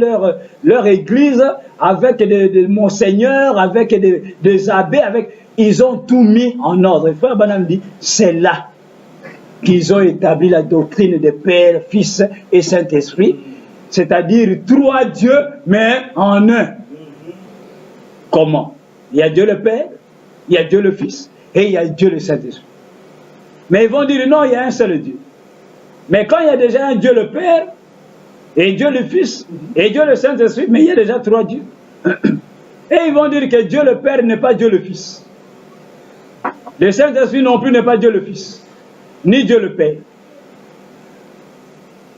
leur église avec des monseigneurs, avec des abbés, ils ont tout mis en ordre. Frère Branham dit, c'est là qu'ils ont établi la doctrine de Père, Fils et Saint-Esprit, c'est-à-dire trois dieux, mais en un. Comment? Il y a Dieu le Père, il y a Dieu le Fils, et il y a Dieu le Saint-Esprit. Mais ils vont dire, non, il y a un seul Dieu. Mais quand il y a déjà un Dieu le Père, et Dieu le Fils, et Dieu le Saint-Esprit, mais il y a déjà trois dieux. Et ils vont dire que Dieu le Père n'est pas Dieu le Fils. Le Saint-Esprit non plus n'est pas Dieu le Fils, ni Dieu le Père.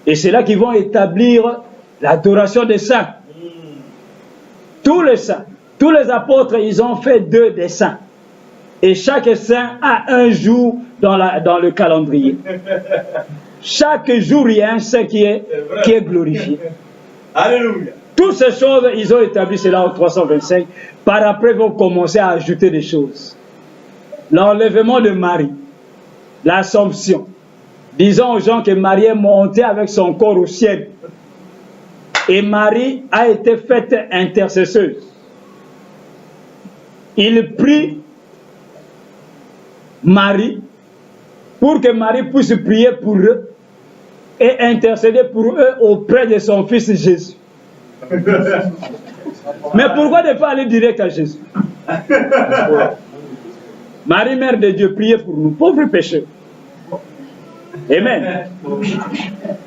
Et c'est là qu'ils vont établir l'adoration des saints. Tous les saints, tous les apôtres, ils ont fait d'eux des saints. Et chaque saint a un jour dans le calendrier. Chaque jour, il y a un saint qui est glorifié. Alléluia. Toutes ces choses, ils ont établi cela en 325. Par après, ils vont commencer à ajouter des choses. L'enlèvement de Marie, l'Assomption. Disons aux gens que Marie est montée avec son corps au ciel. Et Marie a été faite intercesseuse. Il prie Marie pour que Marie puisse prier pour eux et intercéder pour eux auprès de son fils Jésus. Mais pourquoi ne pas aller direct à Jésus? Marie, Mère de Dieu, priez pour nous, pauvres pécheurs. Amen.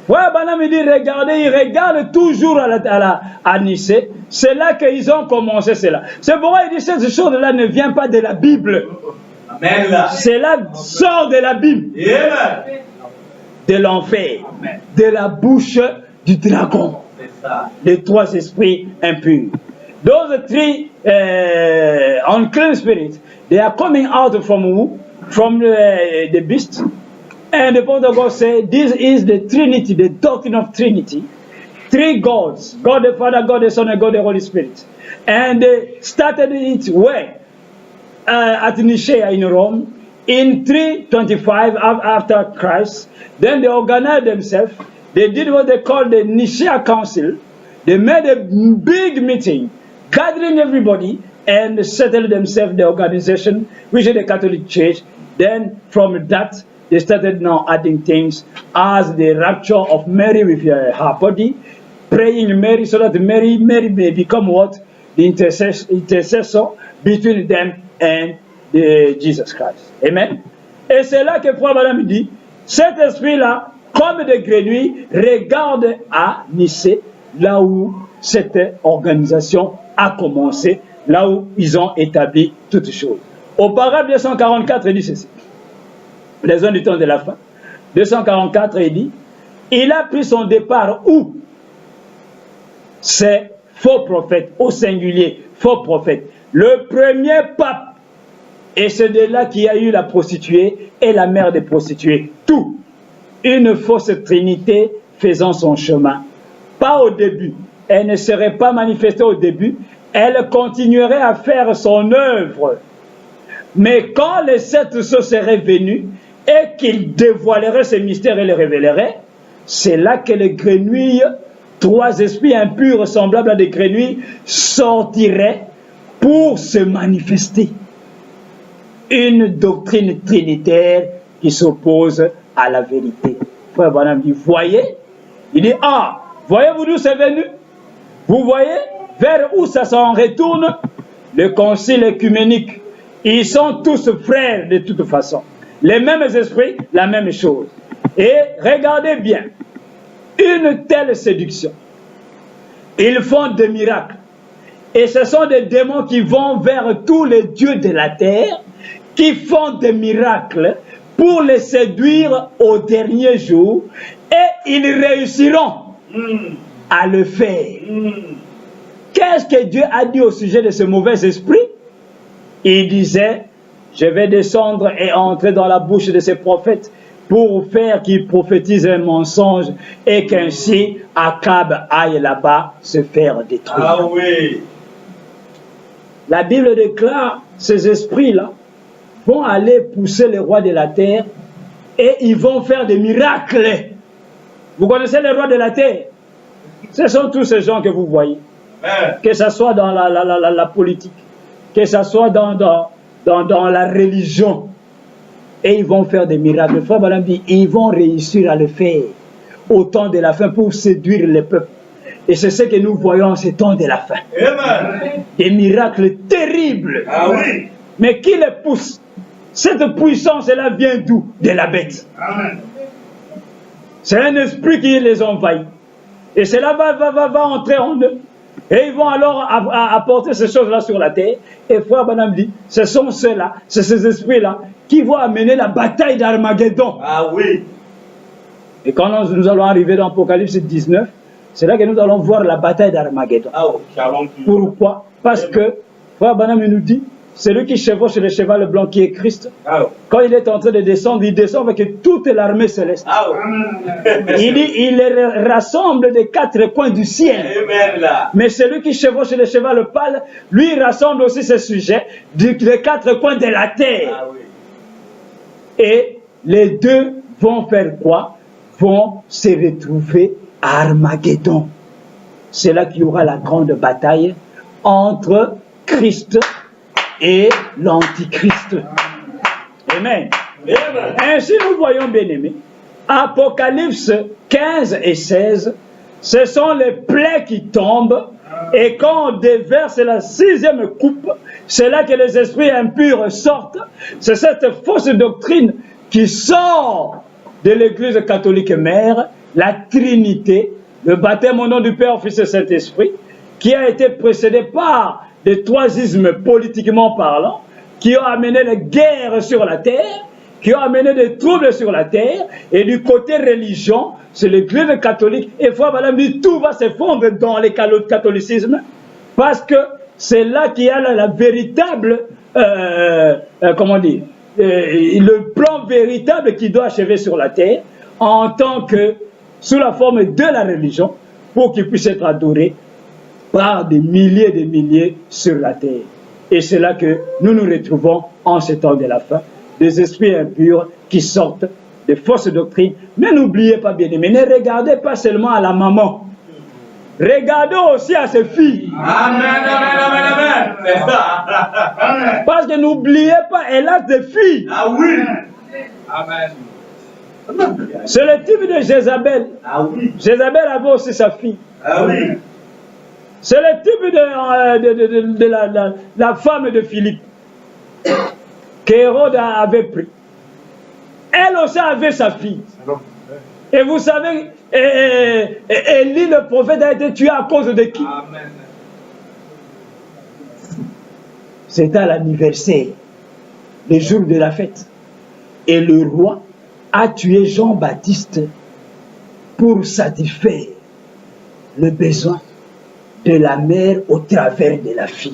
Ouais, Banam il dit, regardez, ils regardent toujours à Nicée. C'est là qu'ils ont commencé cela. C'est pourquoi il dit, cette chose-là ne vient pas de la Bible. Cela sort de la Bible. De l'enfer. De la bouche du dragon. Les trois esprits impurs. Those three unclean spirits, they are coming out from who? From the beast. And the Prophet of God said, this is the Trinity, the doctrine of Trinity. Three gods, God the Father, God the Son, and God the Holy Spirit. And they started it where? At Nicaea in Rome, in 325 after Christ. Then they organized themselves. They did what they called the Nicaea Council. They made a big meeting, gathering everybody, and settled themselves the organization, which is the Catholic Church. Then from that, they started now adding things as the rapture of Mary with her body, praying Mary so that Mary may become what? The intercessor between them and Jesus Christ. Amen. Et c'est là que Frère Madame dit, cet esprit-là, comme des grenouilles, regarde à Nicée, là où cette organisation a commencé, là où ils ont établi toutes choses. Au paragraphe 244, il dit ceci. Les zones du temps de la fin. 244, il dit, il a pris son départ où? Ces faux prophètes, au singulier, faux prophètes. Le premier pape, et c'est de là qu'il y a eu la prostituée et la mère des prostituées. Tout. Une fausse trinité faisant son chemin. Pas au début. Elle ne serait pas manifestée au début. Elle continuerait à faire son œuvre. Mais quand les sept sceaux seraient venus et qu'ils dévoileraient ces mystères et les révéleraient, c'est là que les grenouilles, trois esprits impurs semblables à des grenouilles, sortiraient pour se manifester. Une doctrine trinitaire qui s'oppose à la vérité. Frère Branham dit, voyez? Il dit, ah, voyez-vous d'où c'est venu? Vous voyez vers où ça s'en retourne? Le concile œcuménique. Ils sont tous frères de toute façon. Les mêmes esprits, la même chose. Et regardez bien, une telle séduction. Ils font des miracles. Et ce sont des démons qui vont vers tous les dieux de la terre, qui font des miracles pour les séduire au dernier jour, et ils réussiront à le faire. Qu'est-ce que Dieu a dit au sujet de ce mauvais esprit? Il disait, je vais descendre et entrer dans la bouche de ces prophètes pour faire qu'ils prophétisent un mensonge et qu'ainsi Akab aille là-bas se faire détruire. Ah oui. La Bible déclare, ces esprits-là vont aller pousser les rois de la terre et ils vont faire des miracles. Vous connaissez les rois de la terre? Ce sont tous ces gens que vous voyez. Que ce soit dans la politique, que ce soit dans la religion. Et ils vont faire des miracles. Frère Madame dit, ils vont réussir à le faire au temps de la fin pour séduire les peuples. Et c'est ce que nous voyons en ce temps de la fin. Amen. Des miracles terribles. Ah oui. Mais qui les pousse? Cette puissance-là vient d'où? De la bête. Amen. C'est un esprit qui les envahit. Et cela va entrer en eux. Et ils vont alors apporter ces choses-là sur la terre. Et Frère Branham dit, ce sont ceux-là, c'est ces esprits-là qui vont amener la bataille d'Armageddon. Ah oui. Et quand nous allons arriver dans Apocalypse 19, c'est là que nous allons voir la bataille d'Armageddon. Ah oui. Pourquoi? Parce que Frère Branham nous dit, celui qui chevauche le cheval blanc qui est Christ, quand il est en train de descendre, il descend avec toute l'armée céleste. Il dit, il les rassemble des quatre coins du ciel. Mais celui qui chevauche le cheval pâle, lui, il rassemble aussi ses sujets des quatre coins de la terre. Et les deux vont faire quoi? Vont se retrouver à Armageddon. c'est là qu'il y aura la grande bataille entre Christ et l'Antichrist. Amen. Ainsi, nous voyons, bien-aimés, Apocalypse 15 et 16, ce sont les plaies qui tombent, et quand on déverse la 6e coupe, c'est là que les esprits impurs sortent. C'est cette fausse doctrine qui sort de l'Église catholique mère, la Trinité, le baptême au nom du Père, Fils et Saint-Esprit, qui a été précédé par des troisismes politiquement parlant, qui ont amené les guerres sur la terre, qui ont amené des troubles sur la terre, et du côté religion, c'est l'Église catholique, et Frère Madame dit tout va s'effondrer dans le catholicisme, parce que c'est là qu'il y a la véritable, comment dire, le plan véritable qui doit achever sur la terre, en tant que, sous la forme de la religion, pour qu'il puisse être adoré par des milliers sur la terre. Et c'est là que nous nous retrouvons en ce temps de la fin, des esprits impurs qui sortent de fausses doctrines. Mais n'oubliez pas, bien-aimés, ne regardez pas seulement à la maman. Regardez aussi à ses filles. Amen, amen, amen, amen. Parce que n'oubliez pas, elle a des filles. Ah oui. Amen. C'est le type de Jézabel. Ah oui. Jézabel avait aussi sa fille. Ah oui. C'est le type de la femme de Philippe qu'Hérode avait pris. Elle aussi avait sa fille. Et vous savez, Élie le prophète a été tué à cause de qui? Amen. C'était à l'anniversaire, le jour de la fête. Et le roi a tué Jean-Baptiste pour satisfaire le besoin de la mère au travers de la fille.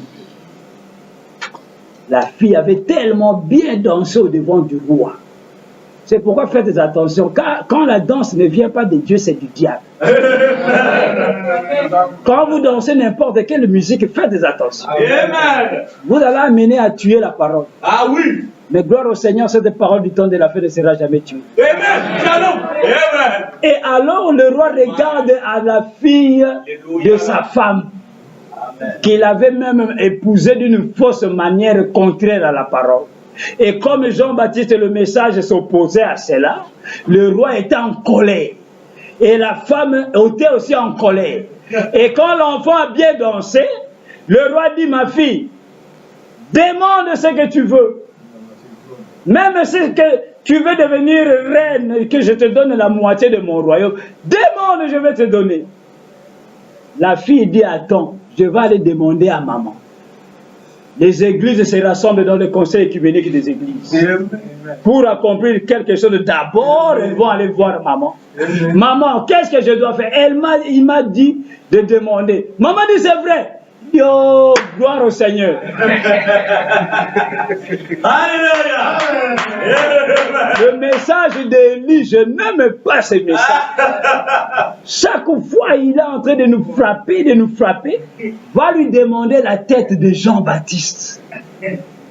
La fille avait tellement bien dansé au devant du roi. C'est pourquoi faites attention. Quand la danse ne vient pas de Dieu, c'est du diable. Quand vous dansez n'importe quelle musique, faites attention. Amen. Vous allez amener à tuer la parole. Ah oui. Mais gloire au Seigneur, cette parole du temps de la fête ne sera jamais tuée. Amen. Shalom. Amen. Et alors le roi regarde à la fille de sa femme, qu'il avait même épousée d'une fausse manière contraire à la parole. Et comme Jean-Baptiste, le message s'opposait à cela, le roi était en colère. Et la femme était aussi en colère. Et quand l'enfant a bien dansé, le roi dit, ma fille, demande ce que tu veux. Même si que tu veux devenir reine et que je te donne la moitié de mon royaume, demande, je vais te donner. La fille dit, attends, je vais aller demander à maman. Les églises se rassemblent dans le conseil écuménique des églises. Pour accomplir quelque chose, d'abord, elles vont aller voir maman. Maman, qu'est-ce que je dois faire? Il m'a dit de demander. Maman dit, c'est vrai. Yo, gloire au Seigneur. Alléluia. Le message d'Élie, je n'aime pas ce message. Chaque fois, il est en train de nous frapper, va lui demander la tête de Jean-Baptiste.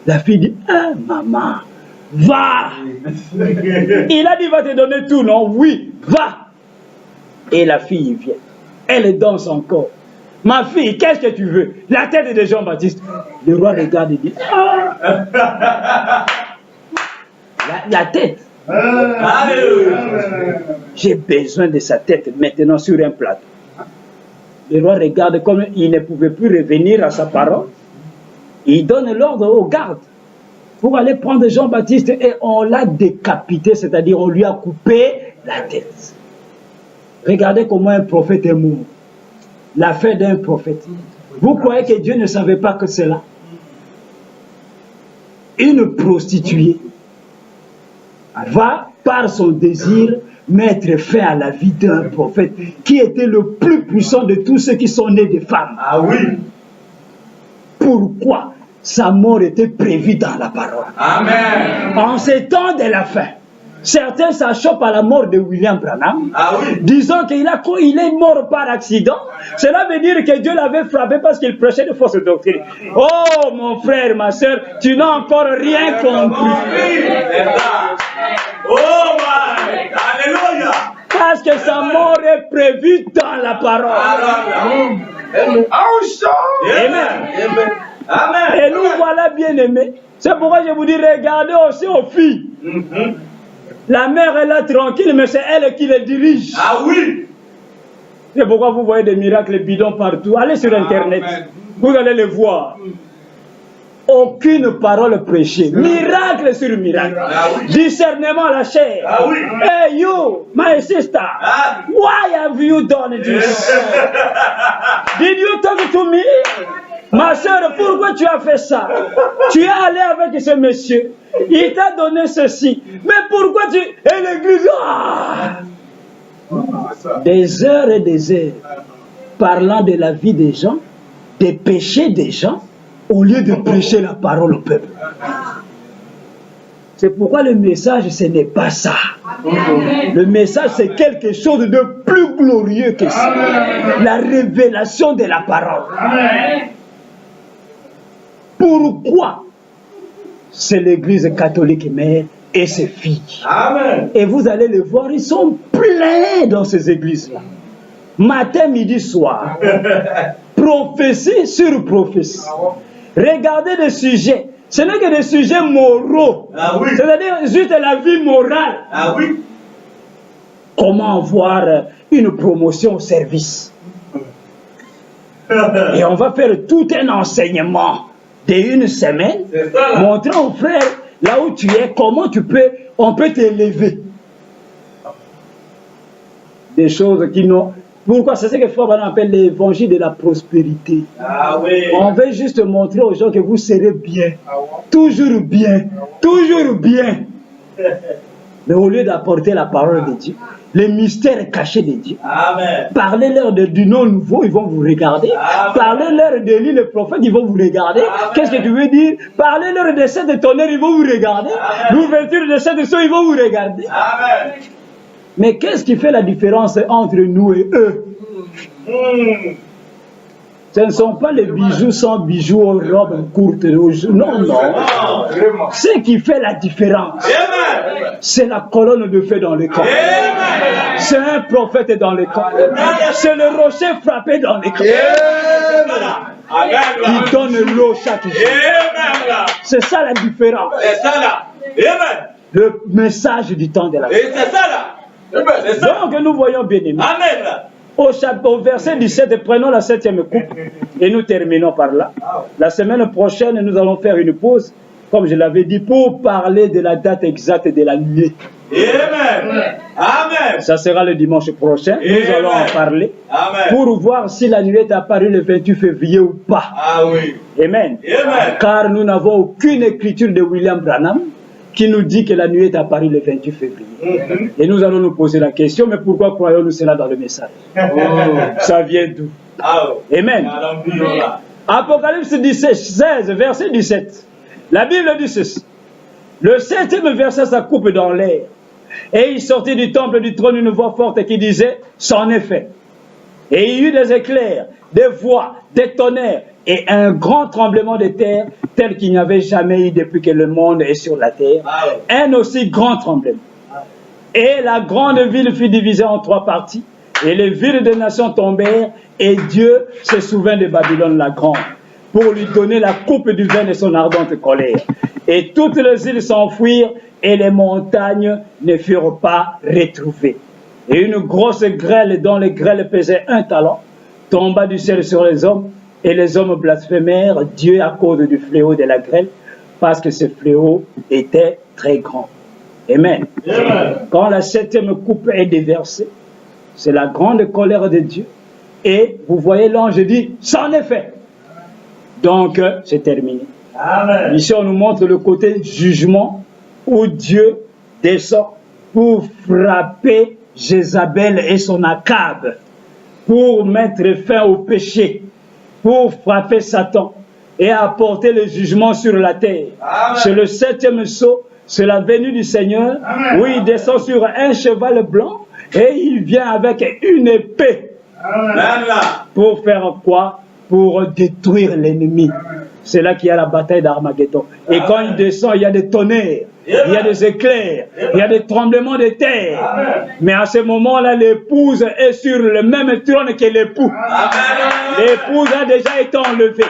La fille dit, ah, maman, va. Il a dit, va te donner tout, non? Oui, va. Et la fille vient. Elle danse encore. Ma fille, qu'est-ce que tu veux? La tête de Jean-Baptiste. Le roi regarde et dit, ah. La tête. Alléluia. J'ai besoin de sa tête maintenant sur un plateau. Le roi regarde comme il ne pouvait plus revenir à sa parole. Il donne l'ordre aux gardes pour aller prendre Jean-Baptiste et on l'a décapité, c'est-à-dire on lui a coupé la tête. Regardez comment un prophète est mort. L'affaire d'un prophète. Vous croyez que Dieu ne savait pas que c'est là? Une prostituée va, par son désir, mettre fin à la vie d'un prophète qui était le plus puissant de tous ceux qui sont nés de femmes. Ah oui. Pourquoi? Sa mort était prévue dans la parole. Amen. En ces temps de la fin, certains s'achoppent à la mort de William Branham, disant qu'il est mort par accident. Cela veut dire que Dieu l'avait frappé parce qu'il prêchait de fausses doctrines. Oh mon frère, ma soeur, tu n'as encore rien compris. Oh my, alléluia. Parce que sa mort est prévue dans la parole. Amen. Amen. Et nous voilà bien aimés. C'est pourquoi je vous dis, regardez aussi aux filles. La mère est là tranquille, mais c'est elle qui les dirige. Ah oui. C'est pourquoi vous voyez des miracles bidons partout. Allez sur Internet. Vous allez les voir. Aucune parole prêchée. Miracle sur miracle. Discernement à la chair. Hey you, my sister. Why have you done this? Did you talk to me? Ma soeur, pourquoi tu as fait ça? Tu es allé avec ce monsieur. Il t'a donné ceci. Mais pourquoi tu... Et l'église... Des heures et des heures. Parlant de la vie des gens, des péchés des gens, au lieu de prêcher la parole au peuple. C'est pourquoi le message, ce n'est pas ça. Le message, c'est quelque chose de plus glorieux que ça. La révélation de la parole. Pourquoi? C'est l'église catholique mère et ses filles. Amen. Et vous allez les voir, ils sont pleins dans ces églises-là. Matin, midi, soir. Prophétie sur prophétie. Regardez des sujets. Ce n'est que des sujets moraux. Ah oui. C'est-à-dire juste la vie morale. Ah oui. Comment avoir une promotion au service. Et on va faire tout un enseignement d'une semaine, montrant aux frères là où tu es, comment on peut t'élever. Des choses qui n'ont... Pourquoi? C'est ce que Frère Branham appelle l'évangile de la prospérité. Ah oui. On veut juste montrer aux gens que vous serez bien. Toujours bien. Toujours bien. Mais au lieu d'apporter la parole de Dieu, les mystères cachés de Dieu, parlez-leur du nom nouveau, ils vont vous regarder. Parlez-leur d'Élie le prophète, ils vont vous regarder. Qu'est-ce que tu veux dire? Parlez-leur de sept de tonnerre, ils vont vous regarder. L'ouverture de sept de sceaux, ils vont vous regarder. Amen. Mais qu'est-ce qui fait la différence entre nous et eux? Ce ne sont pas les bijoux sans bijoux aux robes courtes. Non, non. Ce qui fait la différence, c'est la colonne de feu dans le corps. C'est un prophète dans le corps. C'est le rocher frappé dans le corps. Il donne l'eau chaque jour. C'est ça la différence. Le message du temps de la vie. Donc nous voyons bien aimé. Au verset 17, prenons la 7e coupe et nous terminons par là. La semaine prochaine, nous allons faire une pause, comme je l'avais dit, pour parler de la date exacte de la nuée. Amen. Ça sera le dimanche prochain. Nous allons en parler pour voir si la nuée est apparue le 28 février ou pas. Ah oui. Amen. Car nous n'avons aucune écriture de William Branham qui nous dit que la nuée est apparue le 28 février. Et nous allons nous poser la question, mais pourquoi croyons-nous cela dans le message? Ça vient d'où? Amen. Apocalypse 16, verset 17. La Bible dit ceci. Le 7e verset, ça coupe dans l'air. Et il sortit du temple du trône une voix forte qui disait, c'en est fait. Et il y eut des éclairs, des voix, des tonnerres, et un grand tremblement de terre, tel qu'il n'y avait jamais eu depuis que le monde est sur la terre. Un aussi grand tremblement. Et la grande ville fut divisée en 3 parties, et les villes des nations tombèrent, et Dieu se souvint de Babylone la grande, pour lui donner la coupe du vin de son ardente colère. Et toutes les îles s'enfuirent, et les montagnes ne furent pas retrouvées. Et une grosse grêle, dont les grêles pesaient 1 talent, tomba du ciel sur les hommes, et les hommes blasphémèrent Dieu à cause du fléau de la grêle, parce que ce fléau était très grand. Amen. Quand la 7e coupe est déversée, c'est la grande colère de Dieu. Et vous voyez, l'ange dit, c'en est fait. Donc, c'est terminé. Amen. Ici, on nous montre le côté jugement où Dieu descend pour frapper Jézabel et son Akab, pour mettre fin au péché, pour frapper Satan et apporter le jugement sur la terre. C'est le 7e sceau, c'est la venue du Seigneur, où il descend sur un cheval blanc et il vient avec une épée. Pour faire quoi? Pour détruire l'ennemi. C'est là qu'il y a la bataille d'Armageddon. Et quand il descend, il y a des tonnerres. il y a des éclairs, il y a des tremblements de terre. Mais à ce moment-là, l'épouse est sur le même trône que l'époux. L'épouse a déjà été enlevée.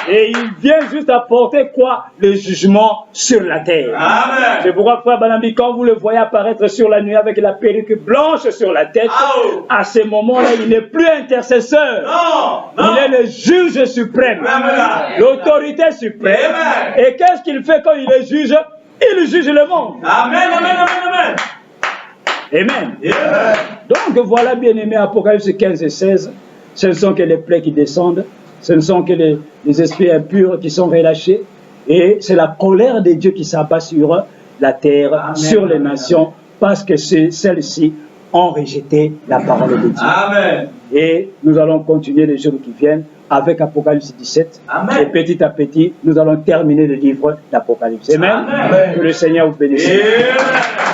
Et il vient juste apporter quoi? Le jugement sur la terre. C'est pourquoi, frère Banambi, quand vous le voyez apparaître sur la nuit avec la perruque blanche sur la tête, à ce moment-là, il n'est plus intercesseur. Il est le juge suprême, l'autorité suprême. Et qu'est-ce qu'il fait quand il est juge? Il juge le monde. Amen, amen, amen, amen. Amen. Donc voilà, bien aimé, Apocalypse 15 et 16, ce ne sont que les plaies qui descendent, ce ne sont que les esprits impurs qui sont relâchés, et c'est la colère de Dieu qui s'abat sur la terre, amen, sur les nations, parce que celles-ci ont rejeté la parole de Dieu. Amen. Et nous allons continuer les jours qui viennent avec Apocalypse 17. Amen. Et petit à petit, nous allons terminer le livre d'Apocalypse. Amen. Amen. Que le Seigneur vous bénisse. Amen.